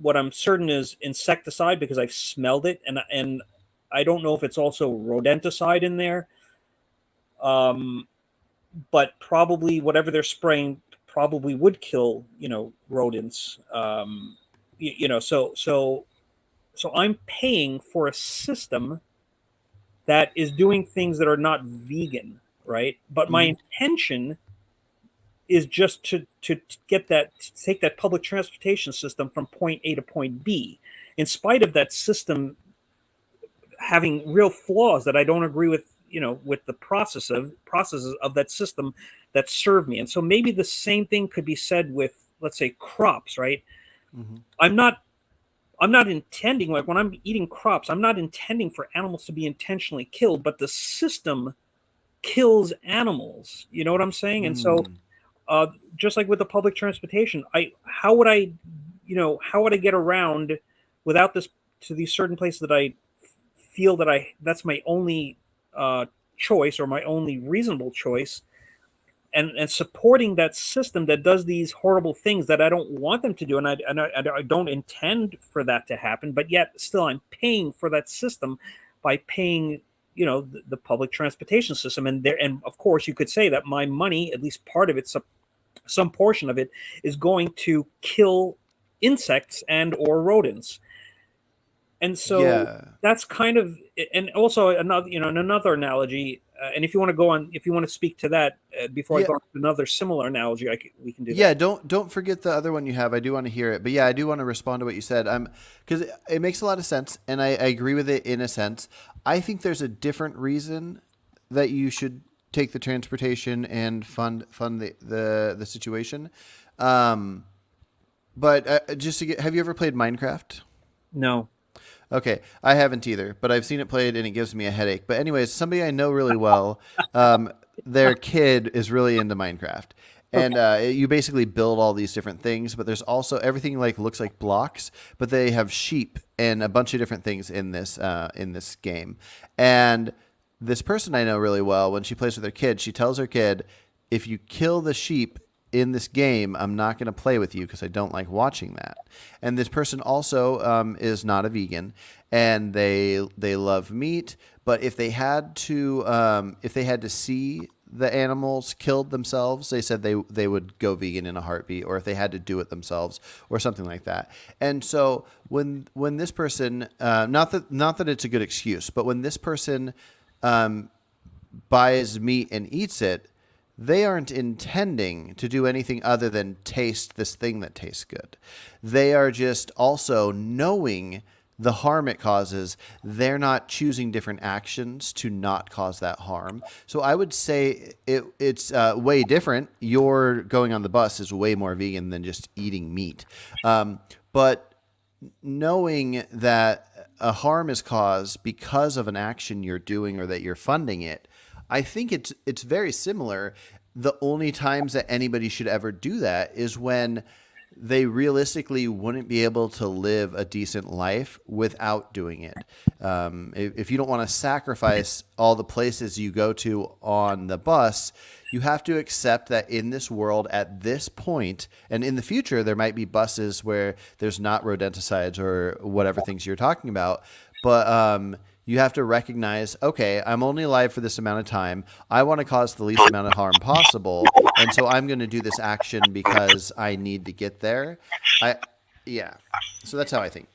what I'm certain is insecticide because I've smelled it, and I don't know if it's also rodenticide in there. Um, but probably whatever they're spraying probably would kill rodents. So I'm paying for a system that is doing things that are not vegan, right? But my Mhm. intention is just to get that to take that public transportation system from point A to point B, in spite of that system having real flaws that I don't agree with, with the processes of that system that serve me. And so maybe the same thing could be said with, let's say, crops, right? Mhm. I'm not I'm not intending, like when I'm eating crops, I'm not intending for animals to be intentionally killed, but the system kills animals. You know what I'm saying? And so Mm. uh, just like with the public transportation, I how would I, how would I get around without this to these certain places that I feel that that's my only uh, choice or my only reasonable choice, and supporting that system that does these horrible things that I don't want them to do, and I don't intend for that to happen, but yet still I'm paying for that system by paying the public transportation system, and of course you could say that my money, at least part of it, some portion of it, is going to kill insects and or rodents. And so Yeah. that's kind of, and also another, another analogy. And if you want to go on, if you want to speak to that before I Yeah. go on to another similar analogy, we can do that. Yeah, don't forget the other one you have. I do want to hear it, but yeah, I do want to respond to what you said. Because it makes a lot of sense, and I agree with it in a sense. I think there's a different reason that you should take the transportation and fund the situation. Um, but just to get, have you ever played Minecraft? No. Okay, I haven't either, but I've seen it played and it gives me a headache. But anyways, somebody I know really well, their kid is really into Minecraft, Okay. and you basically build all these different things. But there's also everything like looks like blocks, but they have sheep and a bunch of different things in this game. And this person I know really well, when she plays with her kid, she tells her kid, if you kill the sheep in this game, I'm not going to play with you because I don't like watching that. And this person also is not a vegan, and they love meat. But if they had to see the animals killed themselves, they said they would go vegan in a heartbeat, or if they had to do it themselves, or something like that. And so when this person, not that it's a good excuse, but when this person buys meat and eats it, they aren't intending to do anything other than taste this thing that tastes good. They are just also knowing the harm it causes. They're not choosing different actions to not cause that harm. So I would say it's way different. Your going on the bus is way more vegan than just eating meat. But knowing that a harm is caused because of an action you're doing or that you're funding it, I think it's very similar. The only times that anybody should ever do that is when they realistically wouldn't be able to live a decent life without doing it. If you don't want to sacrifice all the places you go to on the bus, you have to accept that in this world at this point, and in the future, there might be buses where there's not rodenticides or whatever things you're talking about, but you have to recognize, okay, I'm only alive for this amount of time. I want to cause the least amount of harm possible, and so I'm going to do this action because I need to get there. I, yeah. So that's how I think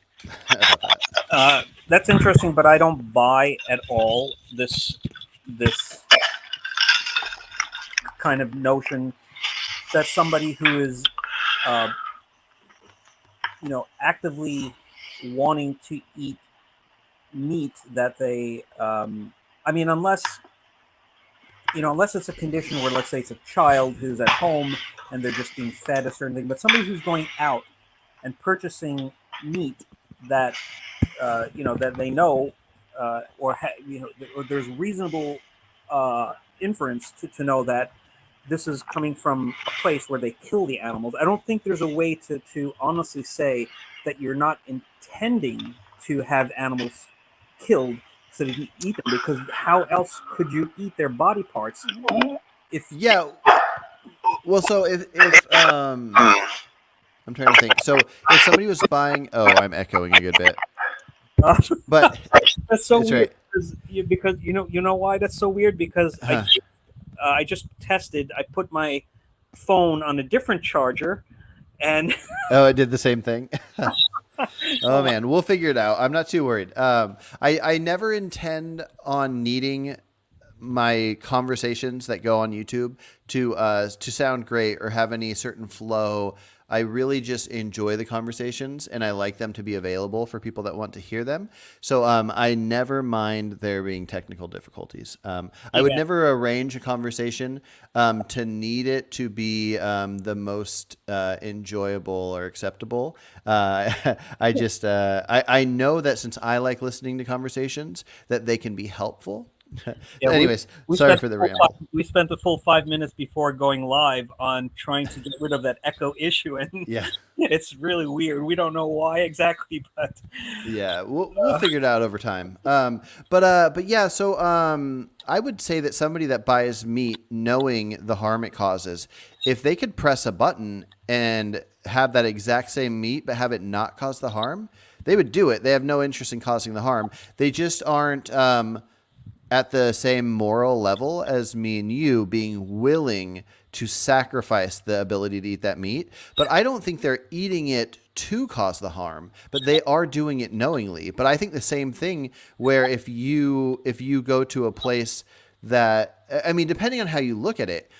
about that. That's interesting, but I don't buy at all this kind of notion that somebody who is uh, actively wanting to eat meat that they I mean, unless it's a condition where, let's say, it's a child who's at home and they're just being fed a certain thing, but somebody who's going out and purchasing meat that that they know, or there's reasonable inference to know that this is coming from a place where they kill the animals. I don't think there's a way to honestly say that you're not intending to have animals killed so that you can eat them, because how else could you eat their body parts if Yeah. Well, so if I'm trying to think. So if somebody was buying, oh, I'm echoing a good bit, Uh, but that's so it's weird right. because you know why that's so weird because Huh. I just tested. I put my phone on a different charger, and Oh, I did the same thing. Oh oh my, man, we'll figure it out. I'm not too worried. I never intend on needing my conversations that go on YouTube to sound great or have any certain flow. I really just enjoy the conversations and I like them to be available for people that want to hear them. So I never mind there being technical difficulties. I would yeah. never arrange a conversation to need it to be the most enjoyable or acceptable. I know that since I like listening to conversations, that they can be helpful. Yeah, Anyways, we sorry spent for the ramble. we spent the full 5 minutes before going live on trying to get rid of that echo issue, and Yeah, it's really weird. We don't know why exactly, but yeah, we'll figure it out over time. But yeah, so I would say that somebody that buys meat knowing the harm it causes, if they could press a button and have that exact same meat but have it not cause the harm, they would do it. They have no interest in causing the harm. They just aren't at the same moral level as me and you being willing to sacrifice the ability to eat that meat. But I don't think they're eating it to cause the harm, but they are doing it knowingly. But I think the same thing where if you go to a place that, I mean, depending on how you look at it,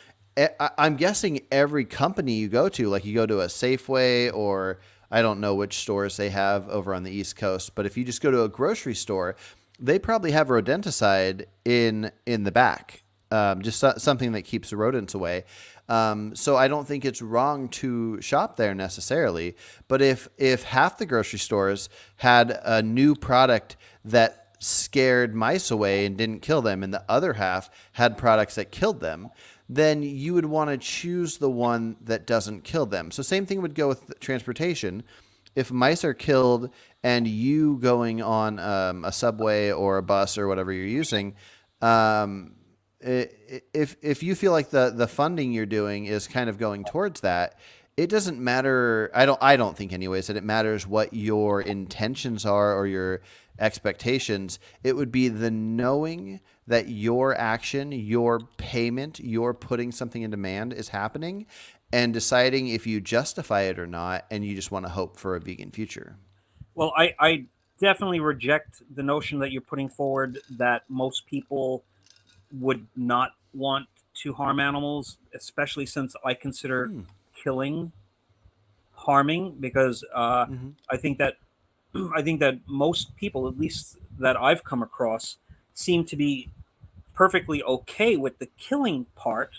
I'm guessing every company you go to, like you go to a Safeway or I don't know which stores they have over on the East Coast, but if you just go to a grocery store, they probably have rodenticide in the back, just something that keeps the rodents away. So I don't think it's wrong to shop there necessarily. But if half the grocery stores had a new product that scared mice away and didn't kill them, and the other half had products that killed them, then you would want to choose the one that doesn't kill them. So same thing would go with transportation. If mice are killed and you going on a subway or a bus or whatever you're using, um, if you feel like the funding you're doing is kind of going towards that, it doesn't matter. I don't think anyways that it matters what your intentions are or your expectations. It would be the knowing that your action, your payment, your putting something in demand is happening and deciding if you justify it or not, and you just want to hope for a vegan future. well, I definitely reject the notion that you're putting forward that most people would not want to harm animals, especially since I consider Hmm. killing harming because Mm-hmm. I think that I think that most people, at least that I've come across, seem to be perfectly okay with the killing part.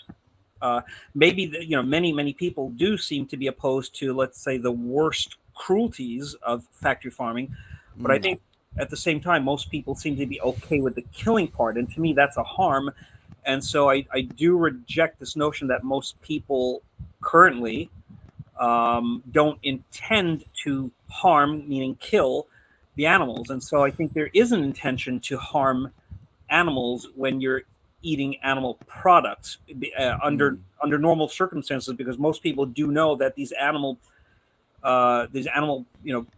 Uh, Maybe many people do seem to be opposed to, let's say, the worst cruelties of factory farming, but I Mm. think at the same time most people seem to be okay with the killing part, and to me that's a harm. And so I do reject this notion that most people currently don't intend to harm, meaning kill, the animals. And so I think there is an intention to harm animals when you're eating animal products Mm. under normal circumstances, because most people do know that these animal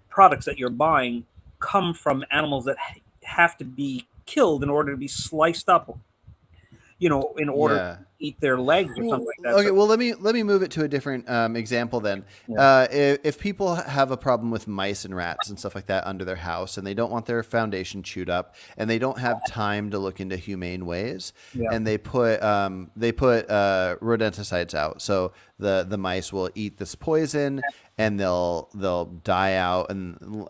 products that you're buying come from animals that have to be killed in order to be sliced up, in order to Yeah. eat their legs or something Well, like that. okay. So Well, let me move it to a different example then. yeah, If people have a problem with mice and rats and stuff like that under their house, and they don't want their foundation chewed up, and they don't have time to look into humane ways, yeah, and they put rodenticides out, so the mice will eat this poison, and they'll die out, and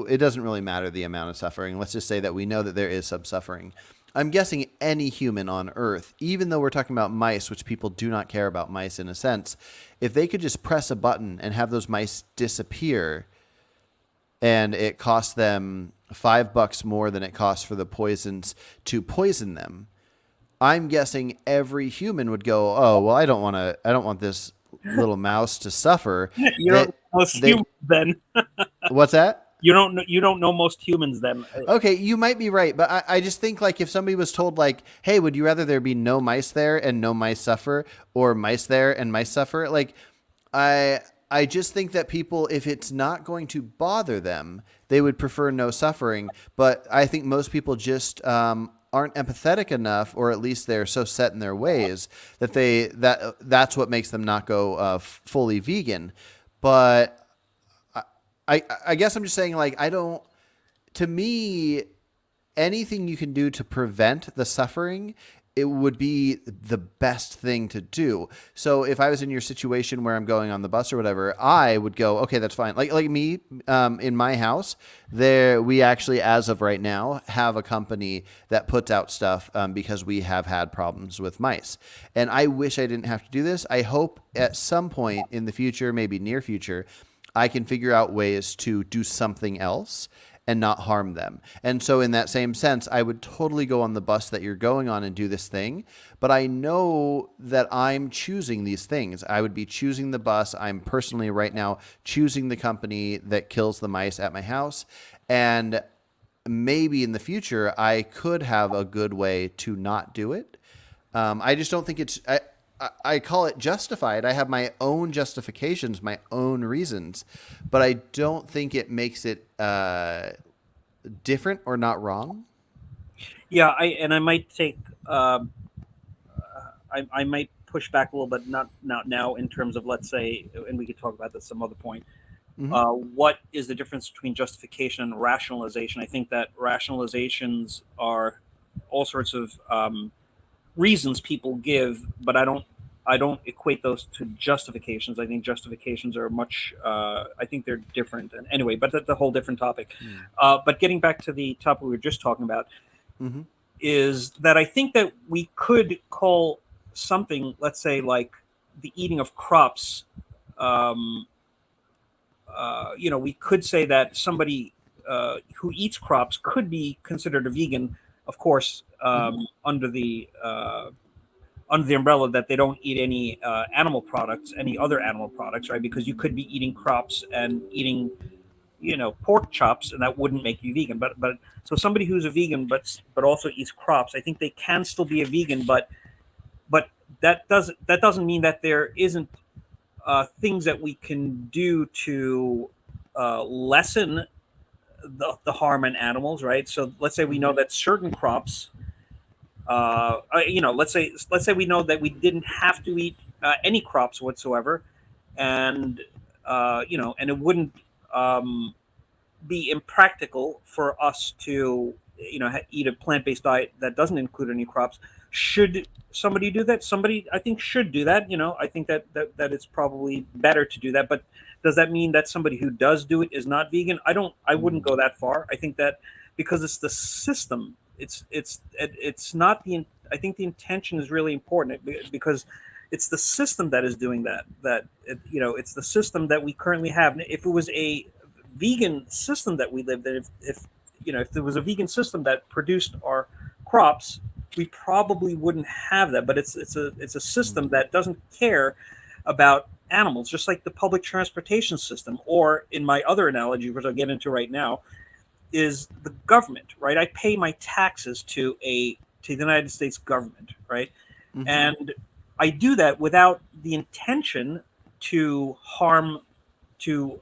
it doesn't really matter the amount of suffering. Let's just say that we know that there is some suffering. I'm guessing any human on Earth, even though we're talking about mice, which people do not care about mice in a sense, if they could just press a button and have those mice disappear, and it costs them $5 more than it costs for the poisons to poison them, I'm guessing every human would go, "Oh, well, I don't want this little mouse to suffer." you don't They, know most they, humans then. what's that? You don't know most humans then. Okay, you might be right, but I just think like if somebody was told like, "Hey, would you rather there be no mice there and no mice suffer, or mice there and mice suffer?" Like, I I just think that people, if it's not going to bother them, they would prefer no suffering. But I think most people just aren't empathetic enough, or at least they're so set in their ways that that's what makes them not go fully vegan. But I guess I'm just saying, like, I don't. To me, anything you can do to prevent the suffering, it would be the best thing to do. So if I was in your situation where I'm going on the bus or whatever, I would go, okay, that's fine. Like me, in my house, there we actually, as of right now, have a company that puts out stuff because we have had problems with mice. And I wish I didn't have to do this. I hope at some point in the future, maybe near future, I can figure out ways to do something else and not harm them. And so, in that same sense, I would totally go on the bus that you're going on and do this thing. But I know that I'm choosing these things. I would be choosing the bus. I'm personally right now choosing the company that kills the mice at my house. And maybe in the future, I could have a good way to not do it. I just don't think it's. I call it justified. I have my own justifications, my own reasons, but I don't think it makes it different or not wrong. Yeah, I might take I might push back a little bit, not now in terms of, let's say, and we could talk about this some other point. Hmm. What is the difference between justification and rationalization? I think that rationalizations are all sorts of reasons people give, but I don't equate those to justifications. I think justifications are much. I think they're different. And anyway, but that's a whole different topic. But getting back to the topic we were just talking about, Hmm. is that I think that we could call something, let's say, like the eating of crops. Um, we could say that somebody who eats crops could be considered a vegan, of course, Hmm. under the umbrella that they don't eat any animal products, any other animal products, right? Because you could be eating crops and eating, pork chops, and that wouldn't make you vegan. But so somebody who's a vegan but also eats crops, I think they can still be a vegan, but that doesn't mean that there isn't things that we can do to lessen the harm in animals, right? So let's say we know Hmm. that certain crops, let's say we know that we didn't have to eat any crops whatsoever, and and it wouldn't um, be impractical for us to eat a plant-based diet that doesn't include any crops. Should somebody do that? Somebody, I think, should do that. I think that it's probably better to do that. But does that mean that somebody who does do it is not vegan? I wouldn't go that far. I think that because it's the system, it's not the I think the intention is really important because it's the system that is doing it's the system that we currently have. If it was a vegan system that we lived in, if there was a vegan system that produced our crops, we probably wouldn't have that. But it's a system that doesn't care about animals, just like the public transportation system, or in my other analogy, which I'll get into right now, is the government, right? I pay my taxes to the United States government, right? Hmm. And I do that without the intention to harm, to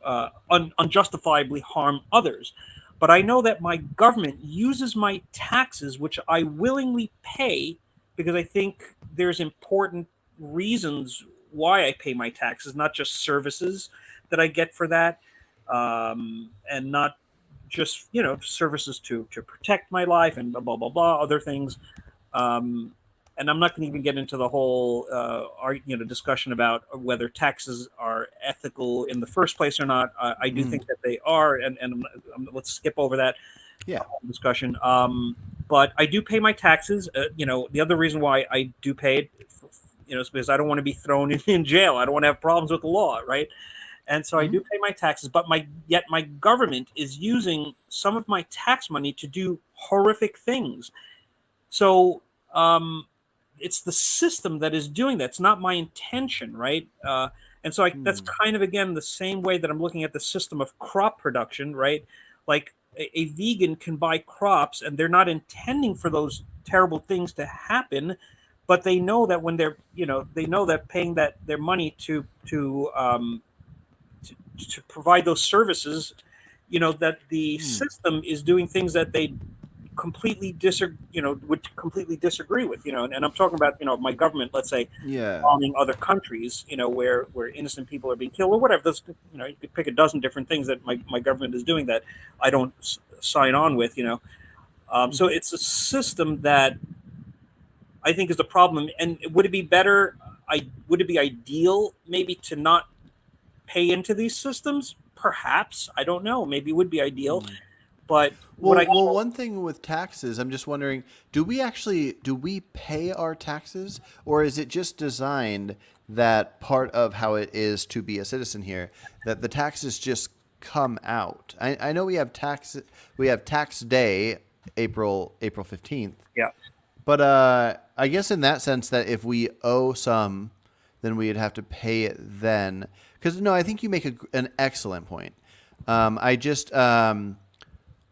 unjustifiably harm others. But I know that my government uses my taxes, which I willingly pay, because I think there's important reasons why I pay my taxes, not just services that I get for that, and not just services to protect my life and blah blah blah, blah other things. Um, and I'm not going to even get into the whole discussion about whether taxes are ethical in the first place or not. I do Hmm. think that they are, and let's skip over that Yeah. discussion. But I do pay my taxes. The other reason why I do pay it, is because I don't want to be thrown in jail. I don't want to have problems with the law, right? And so I Hmm. do pay my taxes, but my government is using some of my tax money to do horrific things. So it's the system that is doing that. It's not my intention, right? And so that's Hmm. kind of, again, the same way that I'm looking at the system of crop production, right? Like a vegan can buy crops, and they're not intending for those terrible things to happen, but they know that when they know that paying that their money to to provide those services, that the Hmm. system is doing things that they completely disagree, would completely disagree with, and I'm talking about, my government, let's say, Yeah. bombing other countries, where innocent people are being killed or whatever. Those, you could pick a dozen different things that my government is doing that I don't sign on with, so it's a system that I think is the problem. And would it be better? Would it be ideal maybe to not pay into these systems? Perhaps, I don't know. Maybe it would be ideal, Hmm. but what I Well, one thing with taxes, I'm just wondering, do we pay our taxes, or is it just designed that part of how it is to be a citizen here, that the taxes just come out? I know we have tax day, April 15th, yeah but I guess in that sense that if we owe some, then we'd have to pay it then. Because no, I think you make an excellent point. I just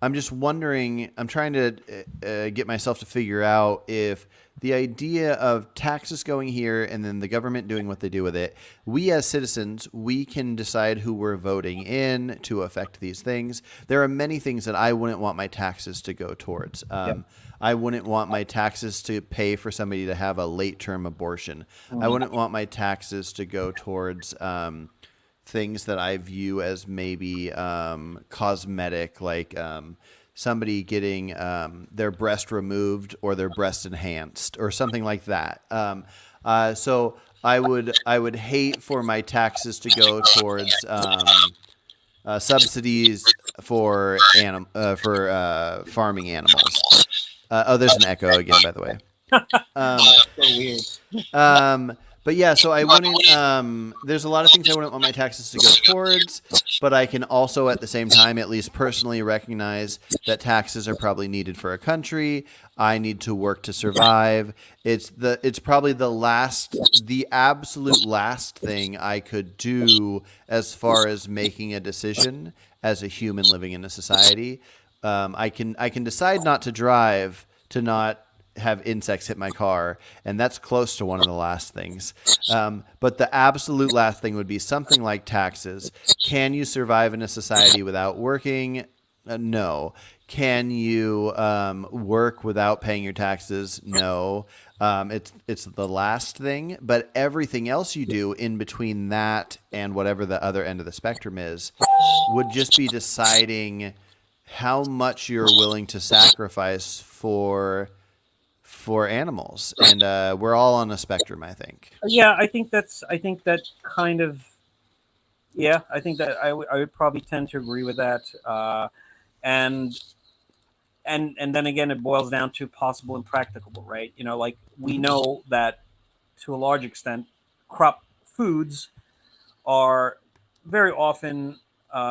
I'm just wondering, I'm trying to get myself to figure out if the idea of taxes going here and then the government doing what they do with it, we as citizens, we can decide who we're voting in to affect these things. There are many things that I wouldn't want my taxes to go towards. yeah I wouldn't want my taxes to pay for somebody to have a late term abortion. I mm, wouldn't want my taxes to go towards things that I view as maybe cosmetic, like somebody getting their breast removed or their breast enhanced or something like that. So I would hate for my taxes to go towards subsidies for farming animals. Oh, there's an echo again, by the way. Um, so weird. um, but yeah, so I wouldn't. There's a lot of things I wouldn't want my taxes to go towards, but I can also, at the same time, at least personally recognize that taxes are probably needed for a country. I need to work to survive. It's probably the absolute last thing I could do as far as making a decision as a human living in a society. I can decide not to drive, to not have insects hit my car, and that's close to one of the last things. But the absolute last thing would be something like taxes. Can you survive in a society without working? No. Can you work without paying your taxes? No. It's the last thing, but everything else you do in between that and whatever the other end of the spectrum is would just be deciding how much you're willing to sacrifice for animals, and we're all on a spectrum, I think. Yeah, I think that kind of, yeah, I think that I would probably tend to agree with that. And and then again, it boils down to possible and practicable, right? Like we Mm-hmm. know that to a large extent, crop foods are very often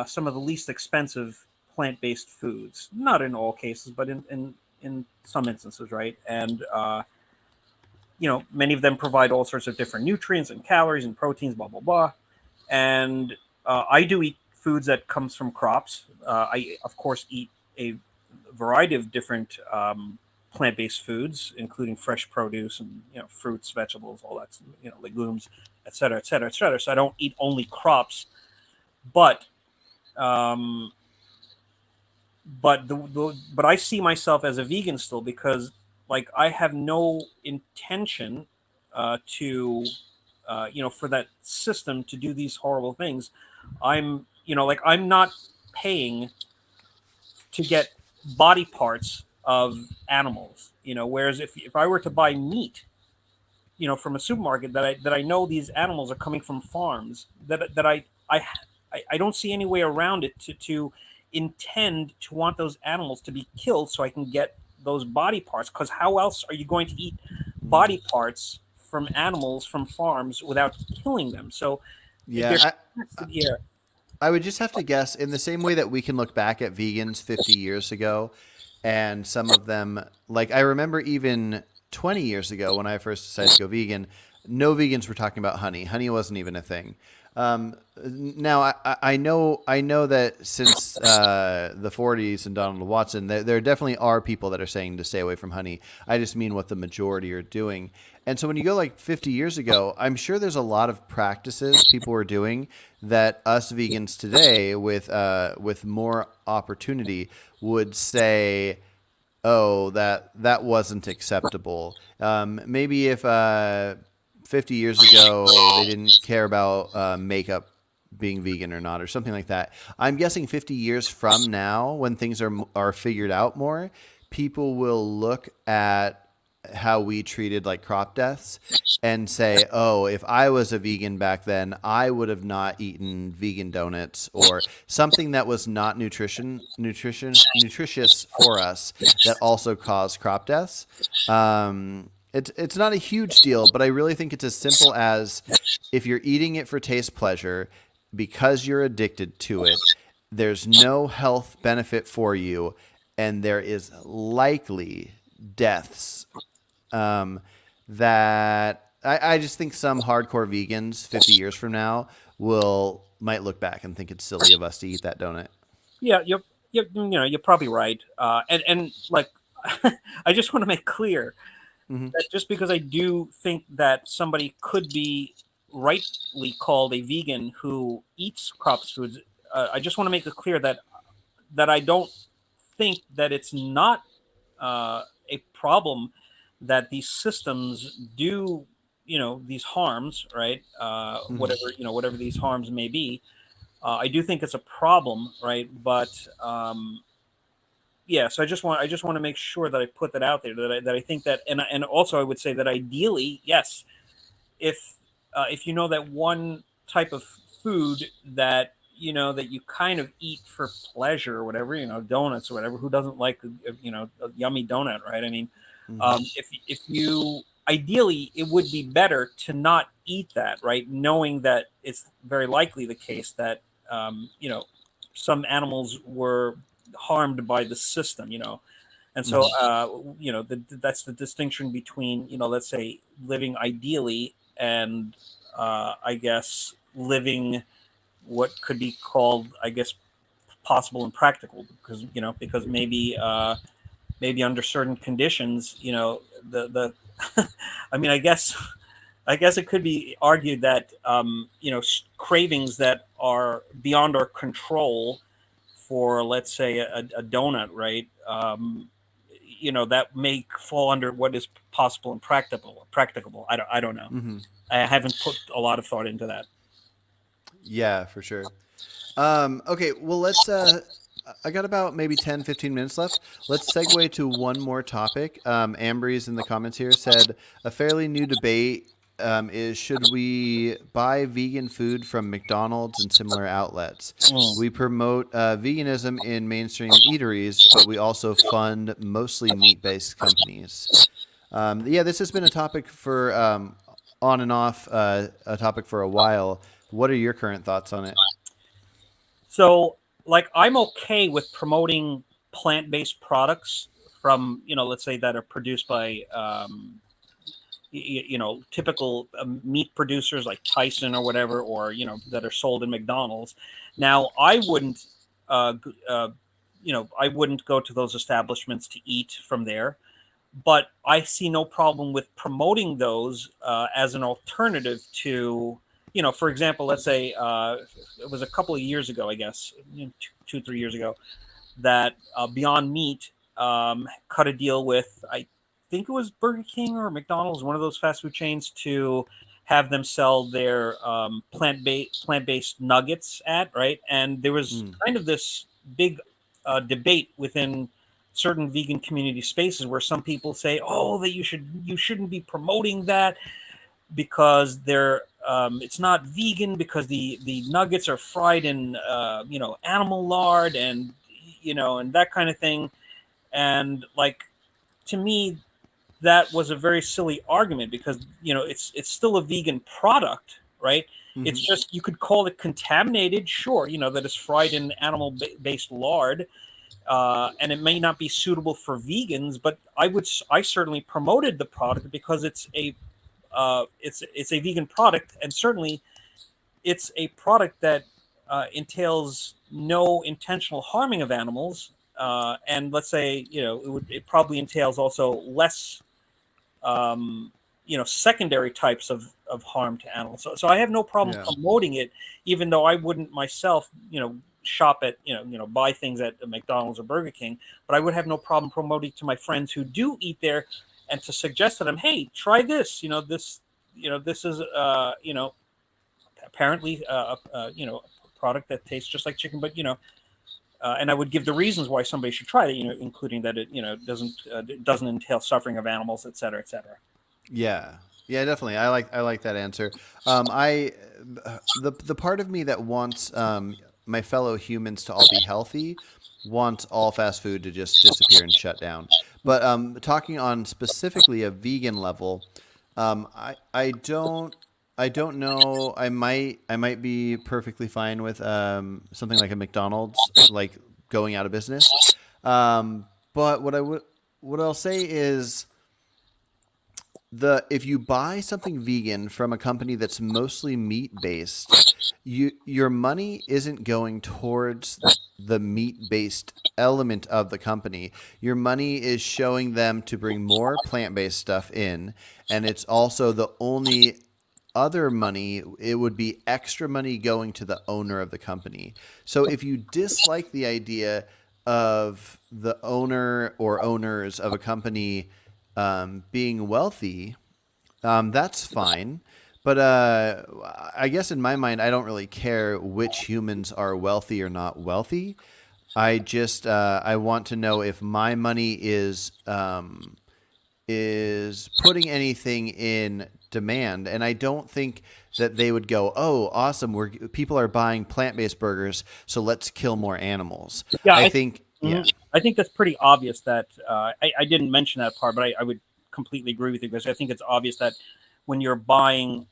some of the least expensive plant-based foods. Not in all cases, but in some instances, right? And many of them provide all sorts of different nutrients and calories and proteins, blah blah blah. And I do eat foods that comes from crops. I of course eat a variety of different plant-based foods, including fresh produce and fruits, vegetables, all that, legumes, et cetera, et cetera, et cetera. So I don't eat only crops, but um, but I see myself as a vegan still because like I have no intention to for that system to do these horrible things. I'm like I'm not paying to get body parts of animals. Whereas if I were to buy meat, from a supermarket that I know these animals are coming from farms that I don't see any way around it to intend to want those animals to be killed so I can get those body parts. Because how else are you going to eat Mm. body parts from animals from farms without killing them? So there Yeah, has to be a I would just have to guess in the same way that we can look back at vegans 50 years ago, and some of them, like I remember even 20 years ago when I first decided to go vegan, no vegans were talking about honey. Honey wasn't even a thing. Now I know that since the 40s and Donald Watson, there definitely are people that are saying to stay away from honey. I just mean what the majority are doing. And so when you go like 50 years ago, I'm sure there's a lot of practices people were doing that us vegans today, with more opportunity, would say, oh, that wasn't acceptable. Maybe if 50 years ago they didn't care about makeup being vegan or not, or something like that. I'm guessing 50 years from now, when things are figured out more, people will look at how we treated like crop deaths and say, "Oh, if I was a vegan back then, I would have not eaten vegan donuts or something that was not nutritious for us that also caused crop deaths." It's not a huge deal, but I really think it's as simple as, if you're eating it for taste pleasure because you're addicted to it, there's no health benefit for you, and there is likely deaths, um, that I just think some hardcore vegans 50 years from now might look back and think it's silly of us to eat that donut. Yeah, you're probably right. And like, I just want to make clear Mm-hmm. that just because I do think that somebody could be rightly called a vegan who eats crops foods, I just want to make it clear that I don't think that it's not a problem that these systems do, these harms, right? Mm-hmm. Whatever these harms may be. I do think it's a problem, right? But yeah, so I just want to make sure that I put that out there, that I think that, and also I would say that ideally, yes, if you know that one type of food that that you kind of eat for pleasure or whatever, donuts or whatever. Who doesn't like a yummy donut, right? I mean, Mm-hmm. if you ideally, it would be better to not eat that, right? Knowing that it's very likely the case that some animals were harmed by the system, and so Mm-hmm. that's the distinction between, let's say, living ideally and I guess living what could be called, I guess, possible and practical, because maybe under certain conditions, the I mean, I guess it could be argued that cravings that are beyond our control for, let's say, a donut, right? That may fall under what is possible and practicable. I don't know. Mm-hmm. I haven't put a lot of thought into that. Yeah, for sure. Okay, well, I got about maybe 10, 15 minutes left. Let's segue to one more topic. Ambries in the comments here said a fairly new debate is, should we buy vegan food from McDonald's and similar outlets? Mm. We promote veganism in mainstream eateries, but we also fund mostly meat based companies. Yeah, this has been a topic for on and off, a topic for a while. What are your current thoughts on it? So, like, I'm okay with promoting plant-based products from, let's say, that are produced by typical meat producers like Tyson or whatever, or that are sold in McDonald's. Now, uh, I wouldn't go to those establishments to eat from there, but I see no problem with promoting those as an alternative to, for example, let's say it was a couple of years ago, I guess, 2, 3 years ago, that Beyond Meat cut a deal with, I think it was Burger King or McDonald's, one of those fast food chains, to have them sell their plant based nuggets at, right. And there was Mm, kind of this big debate within certain vegan community spaces where some people say, "Oh, that you shouldn't be promoting that because it's not vegan, because the nuggets are fried in animal lard, and and that kind of thing." And, like, to me, that was a very silly argument, because it's still a vegan product, right? It's hmm just, you could call it contaminated, sure, that it's fried in animal based lard, and it may not be suitable for vegans, but I certainly promoted the product because it's a vegan product, and certainly it's a product that entails no intentional harming of animals, and let's say it probably entails also less secondary types of harm to animals. So I have no problem Yeah. promoting it, even though I wouldn't myself shop at buy things at McDonald's or Burger King, but I would have no problem promoting to my friends who do eat there, and to suggest to them, hey, try this. This is apparently a product that tastes just like chicken, but and I would give the reasons why somebody should try it, including that it doesn't entail suffering of animals, et cetera, et cetera. Yeah. Yeah, definitely. I like that answer. I the part of me that wants my fellow humans to all be healthy wants all fast food to just disappear and shut down. But talking on specifically a vegan level, I don't know. I might be perfectly fine with something like a McDonald's like going out of business. But what I'll say is the if you buy something vegan from a company that's mostly meat based, your money isn't going towards the meat based element of the company. Your money is showing them to bring more plant based stuff in, and it's also the only other money, it would be extra money going to the owner of the company. So if you dislike the idea of the owner or owners of a company being wealthy, that's fine. But I guess in my mind, I don't really care which humans are wealthy or not wealthy. I want to know if my money is putting anything in demand, and I don't think that they would go, "Oh, awesome! People are buying plant-based burgers, so let's kill more animals." Yeah, I think, mhm. yeah, I think that's pretty obvious. That I didn't mention that part, but I would completely agree with you, because I think it's obvious that when you're buying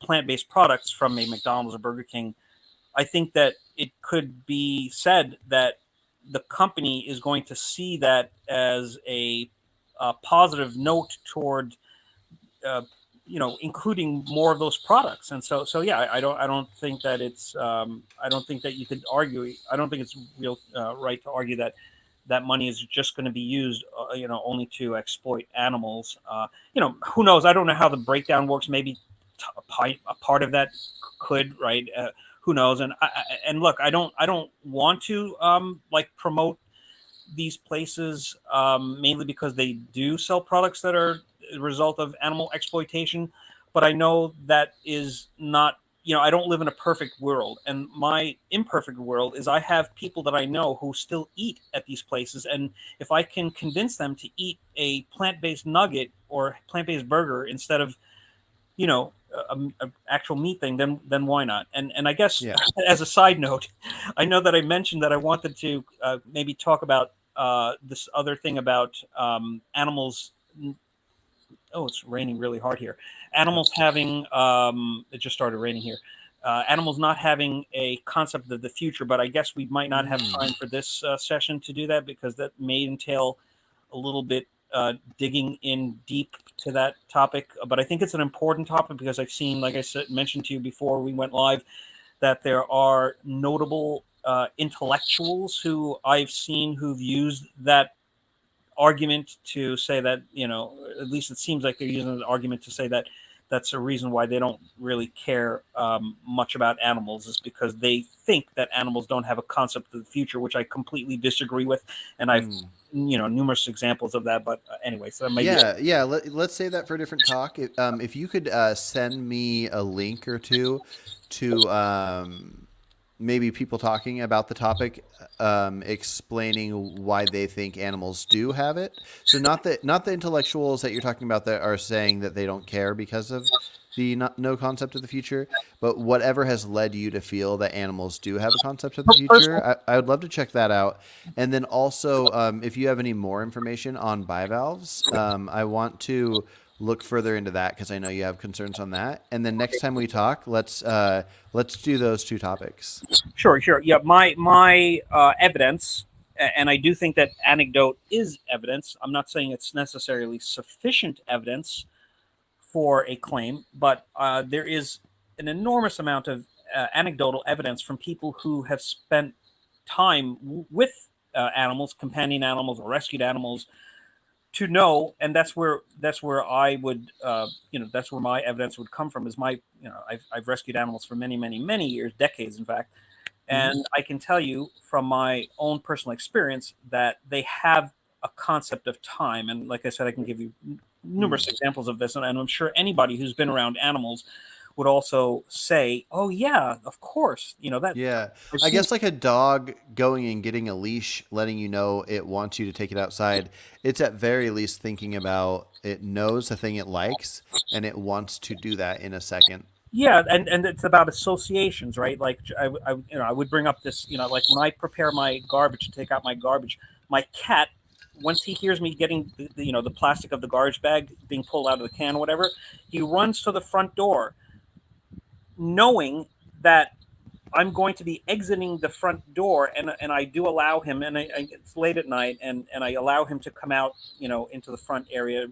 plant-based products from a McDonald's or Burger King, I think that it could be said that the company is going to see that as a positive note toward uh, including more of those products. And so yeah, I don't think that I don't think that you could argue. I don't think it's real right to argue that that money is just going to be used, only to exploit animals. Who knows? I don't know how the breakdown works. Maybe a part of that could, right. Who knows? And look, I don't want to like promote these places, mainly because they do sell products that are a result of animal exploitation. But I know that is not, I don't live in a perfect world. And my imperfect world is I have people that I know who still eat at these places. And if I can convince them to eat a plant based nugget or plant based burger instead of, a actual meat thing, then why not? And I guess, yeah. as a side note, I know that I mentioned that I wanted to maybe talk about this other thing about animals. Oh, it's raining really hard here. Oh, Animals having it just started raining here. Animals not having a concept of the future, but I guess we might not have mm, time for this session to do that, because that may entail a little bit digging in deep to that topic. But I think it's an important topic, because I've seen, like I said, mentioned to you before we went live, that there are notable intellectuals who I've seen who've used that argument to say that, at least it seems like they're using the argument to say that that's a reason why they don't really care much about animals, is because they think that animals don't have a concept of the future, which I completely disagree with. And I've mm. numerous examples of that. But anyway, so maybe Yeah, yeah. Let's save that for a different talk. If you could send me a link or two to maybe people talking about the topic, explaining why they think animals do have it. So not the intellectuals that you're talking about that are saying that they don't care because of the no concept of the future, but whatever has led you to feel that animals do have a concept of the future. personal. I would love to check that out. And then also, if you have any more information on bivalves, I want to look further into that because I know you have concerns on that. And then next time we talk, let's do those two topics. Sure, sure. Yeah, my evidence, and I do think that anecdote is evidence. I'm not saying it's necessarily sufficient evidence for a claim, but there is an enormous amount of anecdotal evidence from people who have spent time with animals, companion animals, or rescued animals, to know. And that's where I would, that's where my evidence would come from. Is my, I've rescued animals for many, many, many years, decades, in fact. Hmm. And I can tell you from my own personal experience that they have a concept of time. And like I said, I can give you numerous examples of this. And I'm sure anybody who's been around animals would also say, "Oh yeah, of course." That Yeah. I've I seen. guess like a dog going and getting a leash, letting you know it wants you to take it outside, it's at very least thinking about it knows the thing it likes and it wants to do that in a second. Yeah, and it's about associations, right? Like I would bring up this, like when I prepare my garbage to take out my garbage, my cat, once he hears me getting the plastic of the garbage bag being pulled out of the can, or whatever, he runs to the front door, knowing that I'm going to be exiting the front door, and I do allow him, and it's late at night, and I allow him to come out, into the front area.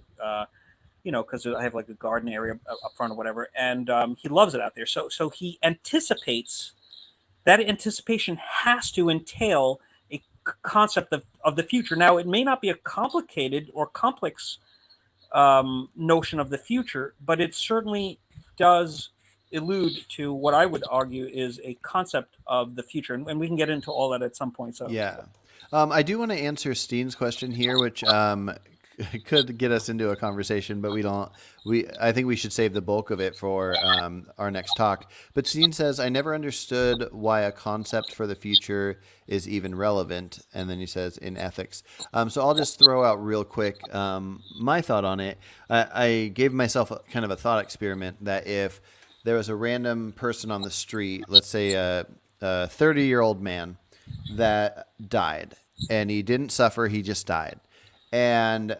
Because I have like a garden area up front or whatever, and he loves it out there. So he anticipates. That anticipation has to entail a concept of the future. Now, it may not be a complicated or complex notion of the future, but it certainly does allude to what I would argue is a concept of the future, and we can get into all that at some point. So, Yeah. I do want to answer Steen's question here, which could get us into a conversation, but we don't. I think we should save the bulk of it for our next talk. But Steen says, "I never understood why a concept for the future is even relevant." And then he says, "In ethics." So I'll just throw out real quick my thought on it. I gave myself kind of a thought experiment that if there was a random person on the street, let's say a 30-year-old man that died and he didn't suffer, he just died. And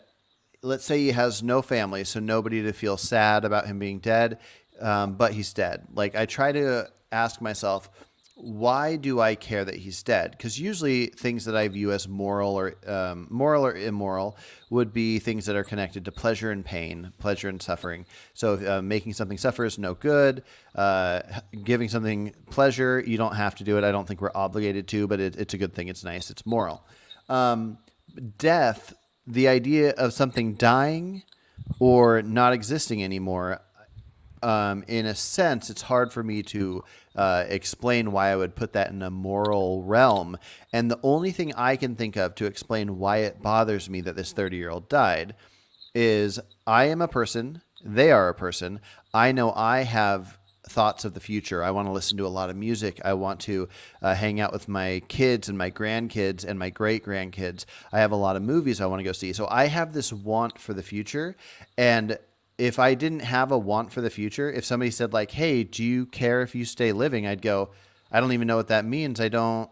let's say he has no family, so nobody to feel sad about him being dead, but he's dead. Like, I try to ask myself, why do I care that he's dead? Because usually things that I view as moral or immoral would be things that are connected to pleasure and pain, pleasure and suffering. So making something suffer is no good. Giving something pleasure, you don't have to do it. I don't think we're obligated to, but it's a good thing. It's nice. It's moral. Death, the idea of something dying or not existing anymore, in a sense, it's hard for me to explain why I would put that in a moral realm. And the only thing I can think of to explain why it bothers me that this 30-year-old died is I am a person, they are a person. I know I have thoughts of the future. I want to listen to a lot of music. I want to hang out with my kids and my grandkids and my great grandkids. I have a lot of movies I want to go see. So I have this want for the future. And if I didn't have a want for the future, if somebody said like, "Hey, do you care if you stay living?" I'd go, "I don't even know what that means. I don't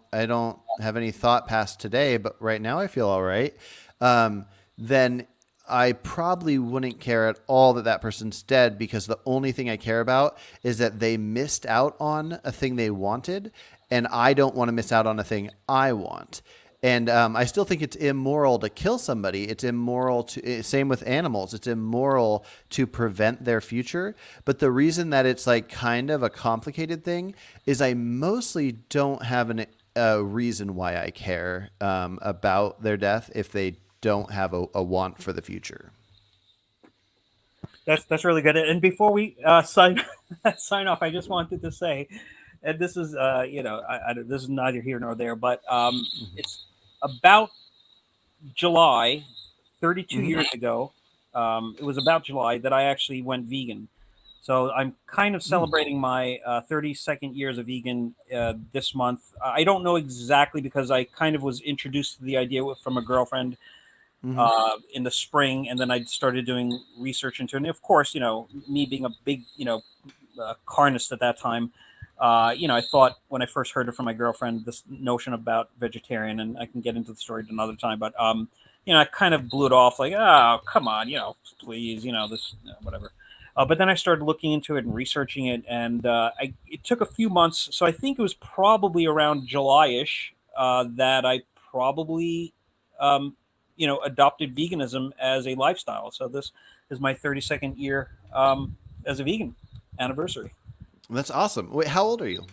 have any thought past today, but right now I feel all right." Then I probably wouldn't care at all that that person's dead, because the only thing I care about is that they missed out on a thing they wanted, and I don't want to miss out on a thing I want. And I still think it's immoral to kill somebody. It's immoral to, same with animals. It's immoral to prevent their future. But the reason that it's like kind of a complicated thing is I mostly don't have a reason why I care about their death if they don't have a want for the future. that's really good. And before we sign sign off, I just wanted to say, and this is this is neither here nor there, but Hmm. it's about July, 32 Hmm. years ago. It was about July that I actually went vegan. So I'm kind of celebrating my 32nd years of vegan this month. I don't know exactly, because I kind of was introduced to the idea from a girlfriend Hmm. in the spring, and then I started doing research into it. And of course, me being a big, carnist at that time, I thought when I first heard it from my girlfriend, this notion about vegetarian, and I can get into the story at another time, but I kind of blew it off like, oh, come on, please, this, whatever. But then I started looking into it and researching it, and it took a few months. So I think it was probably around July-ish that I probably um, adopted veganism as a lifestyle. So this is my 32nd year as a vegan anniversary. That's awesome. Wait, how old are you?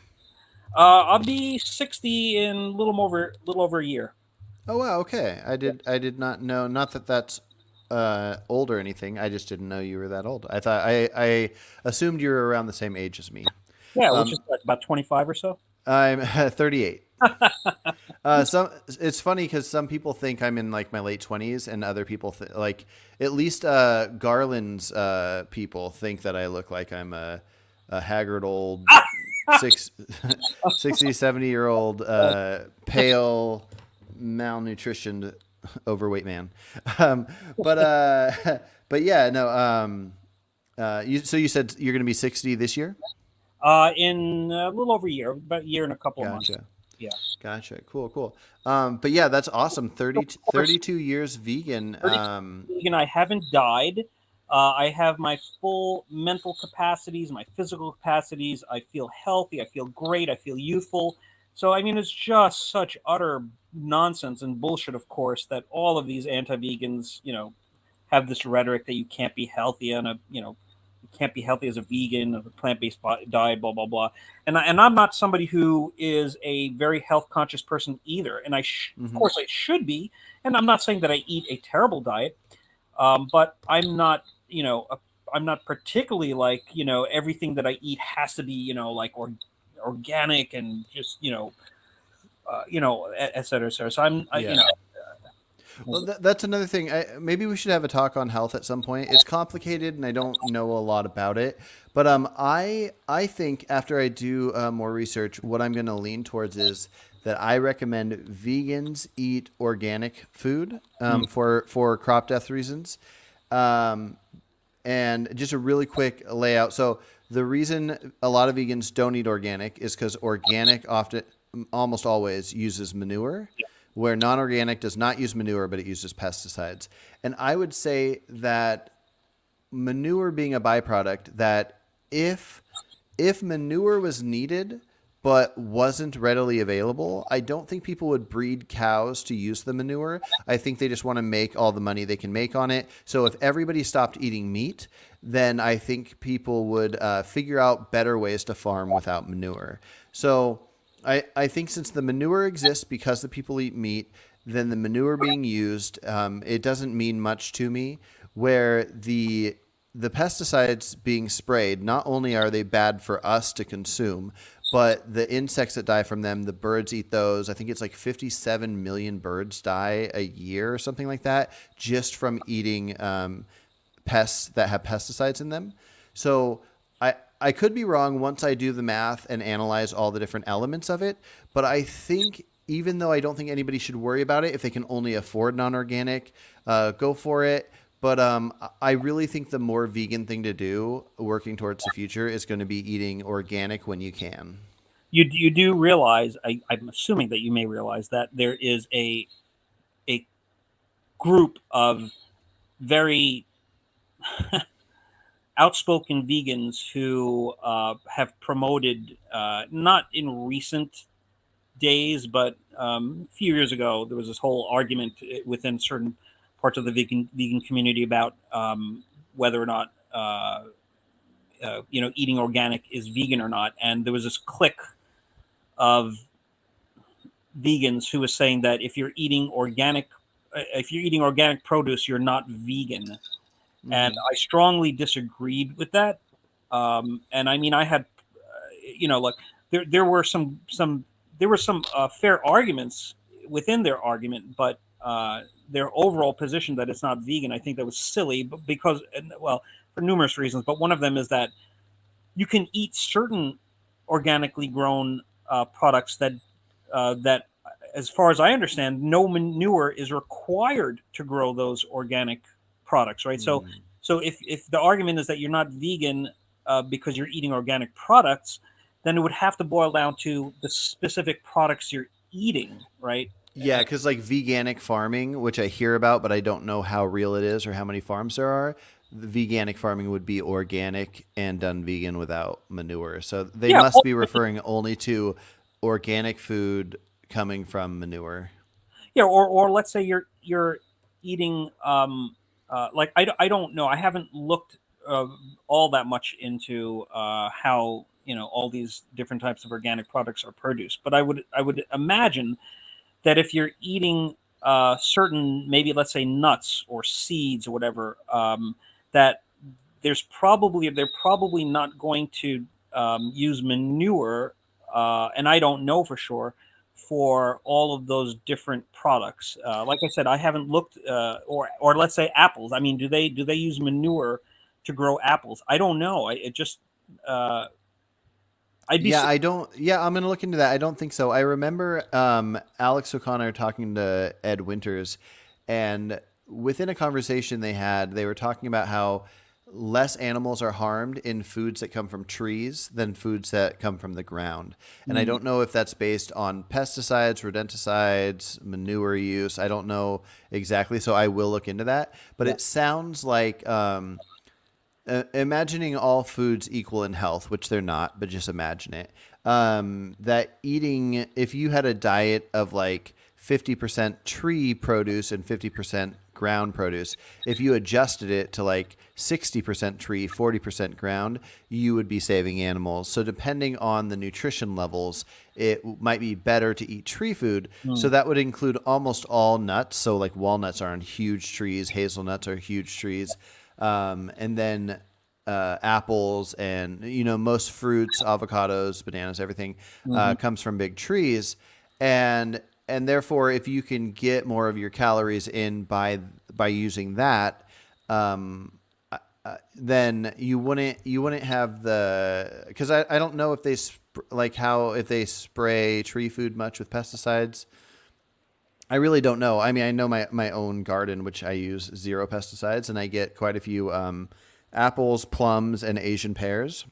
I'll be 60 in a little over a year. Oh wow, okay. I did not know. Not that that's old or anything. I just didn't know you were that old. I assumed you were around the same age as me. Yeah, which Um, is what, about 25 or so. I'm 38. Some it's funny because some people think I'm in like my late 20s, and other people like at least Garland's people think that I look like I'm a haggard old six 60, 70 year old pale malnutritioned overweight man. um, but but yeah, no. You said you're going to be 60 this year? In a little over a year, about a year and a couple of months. Gotcha. Yeah. Gotcha. Cool, cool. But yeah, that's awesome. So, 30, of course, 32 years vegan. 32 vegan. I haven't died. I have my full mental capacities, my physical capacities. I feel healthy. I feel great. I feel youthful. So, I mean, it's just such utter nonsense and bullshit, of course, that all of these anti-vegans, have this rhetoric that you can't be healthy on a, you can't be healthy as a vegan, of a plant-based diet, blah blah blah. And I'm not somebody who is a very health conscious person either. And of Hmm. course, I should be. And I'm not saying that I eat a terrible diet, but I'm not, I'm not particularly like, everything that I eat has to be, like organic and just, et cetera, et cetera. So Yeah. Well, that's another thing. Maybe we should have a talk on health at some point. It's complicated, and I don't know a lot about it. But I think after I do more research, what I'm going to lean towards is that I recommend vegans eat organic food for crop death reasons. Um, and just a really quick layout. So the reason a lot of vegans don't eat organic is because organic often, almost always, uses manure, where non-organic does not use manure, but it uses pesticides. And I would say that manure being a byproduct, that if if manure was needed but wasn't readily available, I don't think people would breed cows to use the manure. I think they just want to make all the money they can make on it. So if everybody stopped eating meat, then I think people would figure out better ways to farm without manure. So I think since the manure exists because the people eat meat, then the manure being used, it doesn't mean much to me. Where the pesticides being sprayed, not only are they bad for us to consume, but the insects that die from them, the birds eat those. I think it's like 57 million birds die a year or something like that just from eating pests that have pesticides in them. So I could be wrong once I do the math and analyze all the different elements of it, but I think even though I don't think anybody should worry about it if they can only afford non-organic, go for it. But I really think the more vegan thing to do, working towards the future, is going to be eating organic when you can. You do realize, I'm assuming that you may realize that there is a group of very outspoken vegans who have promoted, not in recent days, but a few years ago, there was this whole argument within certain parts of the vegan community about whether or not eating organic is vegan or not, and there was this clique of vegans who was saying that if you're eating organic produce, you're not vegan, and Mm-hmm. I strongly disagreed with that. And I mean, I had, like there were some fair arguments within their argument, but their overall position that it's not vegan, I think that was silly, but because, well, for numerous reasons. But one of them is that you can eat certain organically grown products that, as far as I understand, no manure is required to grow those organic products, right? So, Mm. so if the argument is that you're not vegan because you're eating organic products, then it would have to boil down to the specific products you're eating, right? Yeah, because like veganic farming, which I hear about, but I don't know how real it is or how many farms there are. The veganic farming would be organic and done vegan without manure. So they Yeah, must be referring only to organic food coming from manure. yeah, or let's say you're eating like I don't know. I haven't looked uh, all that much into how all these different types of organic products are produced. But I would imagine that if you're eating certain, maybe let's say nuts or seeds or whatever, that they're probably not going to use manure, and I don't know for sure for all of those different products. Like I said, I haven't looked, or let's say apples. I mean, do they use manure to grow apples? I don't know. It just uh, I'd be Yeah, I don't. Yeah, I'm gonna look into that. I don't think so. I remember Alex O'Connor talking to Ed Winters, and within a conversation they had, they were talking about how less animals are harmed in foods that come from trees than foods that come from the ground. And I Mm, don't know if that's based on pesticides, rodenticides, manure use. I don't know exactly, so I will look into that. But yeah. it sounds like imagining all foods equal in health, which they're not, but just imagine it. That eating, if you had a diet of like 50% tree produce and 50% ground produce, if you adjusted it to like 60% tree, 40% ground, you would be saving animals. So, depending on the nutrition levels, it might be better to eat tree food. So, Mm, that would include almost all nuts. So, like walnuts are on huge trees, hazelnuts are huge trees. And then apples and most fruits, avocados, bananas, everything mhm. comes from big trees, and therefore, if you can get more of your calories in by using that, um, then you wouldn't have the because I don't know if they like how if they spray tree food much with pesticides. I really don't know. I mean, I know my own garden, which I use zero pesticides, and I get quite a few apples, plums, and Asian pears.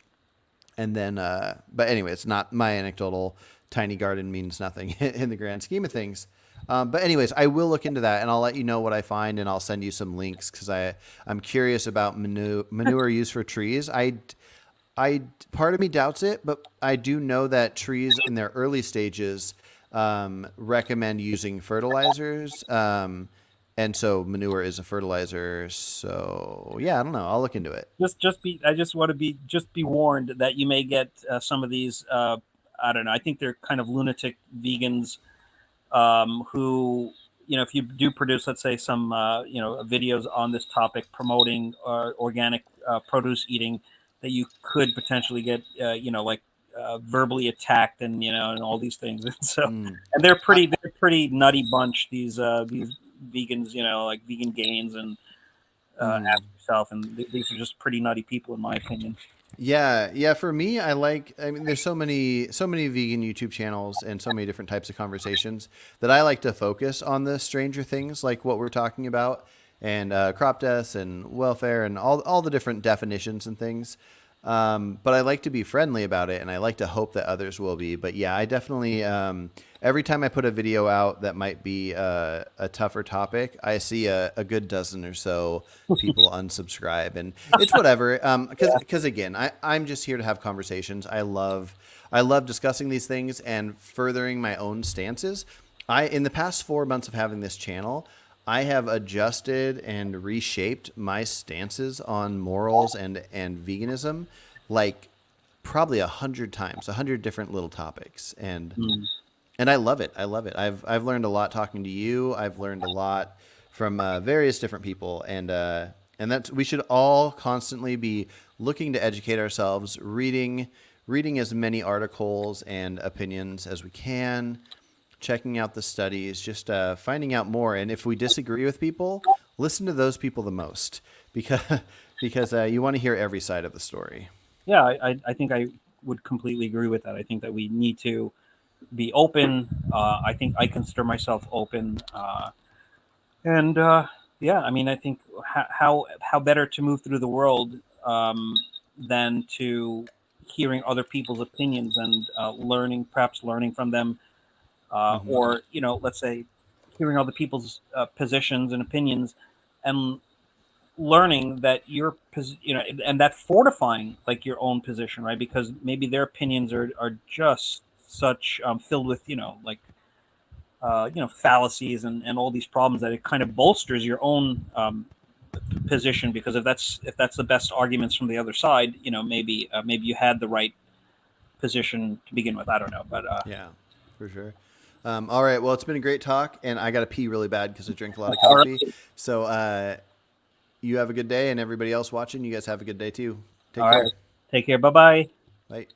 And then, but anyway, it's not my anecdotal tiny garden means nothing in the grand scheme of things. But anyways, I will look into that, and I'll let you know what I find, and I'll send you some links because I'm curious about manure use for trees. I part of me doubts it, but I do know that trees in their early stages recommend using fertilizers. And so manure is a fertilizer. So yeah, I don't know. I'll look into it. I just want to be warned that you may get some of these. I don't know. I think they're kind of lunatic vegans who, if you do produce, let's say, some, videos on this topic promoting organic produce eating, that you could potentially get, like verbally attacked and all these things. And so, Mm. and I, they're pretty nutty bunch. These vegans, like Vegan Gains and mm. Ask Yourself, and these are just pretty nutty people, in my opinion. Yeah, yeah. For me, I mean, there's so many vegan YouTube channels and so many different types of conversations that I like to focus on the stranger things, like what we're talking about, and crop deaths and welfare and all the different definitions and things. But I like to be friendly about it, and I like to hope that others will be. But yeah, I definitely every time I put a video out that might be a tougher topic, I see a good dozen or so people unsubscribe, and it's whatever. Because again, I'm just here to have conversations. I love discussing these things and furthering my own stances. In the past 4 months of having this channel, I have adjusted and reshaped my stances on morals and veganism, like probably 100 times, 100 different little topics, Mm. and I love it. I love it. I've learned a lot talking to you. I've learned a lot from various different people, and that's we should all constantly be looking to educate ourselves, reading as many articles and opinions as we can, checking out the studies, just finding out more. And if we disagree with people, listen to those people the most because because you want to hear every side of the story. Yeah, I think I would completely agree with that. I think that we need to be open. I think I consider myself open, and yeah, I mean, I think how better to move through the world than to hearing other people's opinions and perhaps learning from them, Hmm. or let's say, hearing other people's positions and opinions, and learning that and that fortifying like your own position, right? Because maybe their opinions are just such filled with like fallacies and all these problems, that it kind of bolsters your own position. Because if that's the best arguments from the other side, maybe you had the right position to begin with. I don't know, but Yeah, for sure. All right. Well, it's been a great talk, and I got to pee really bad because I drink a lot of all coffee. right, So you have a good day, and everybody else watching, you guys have a good day too. Take all care. right. Take care. Bye bye. Bye.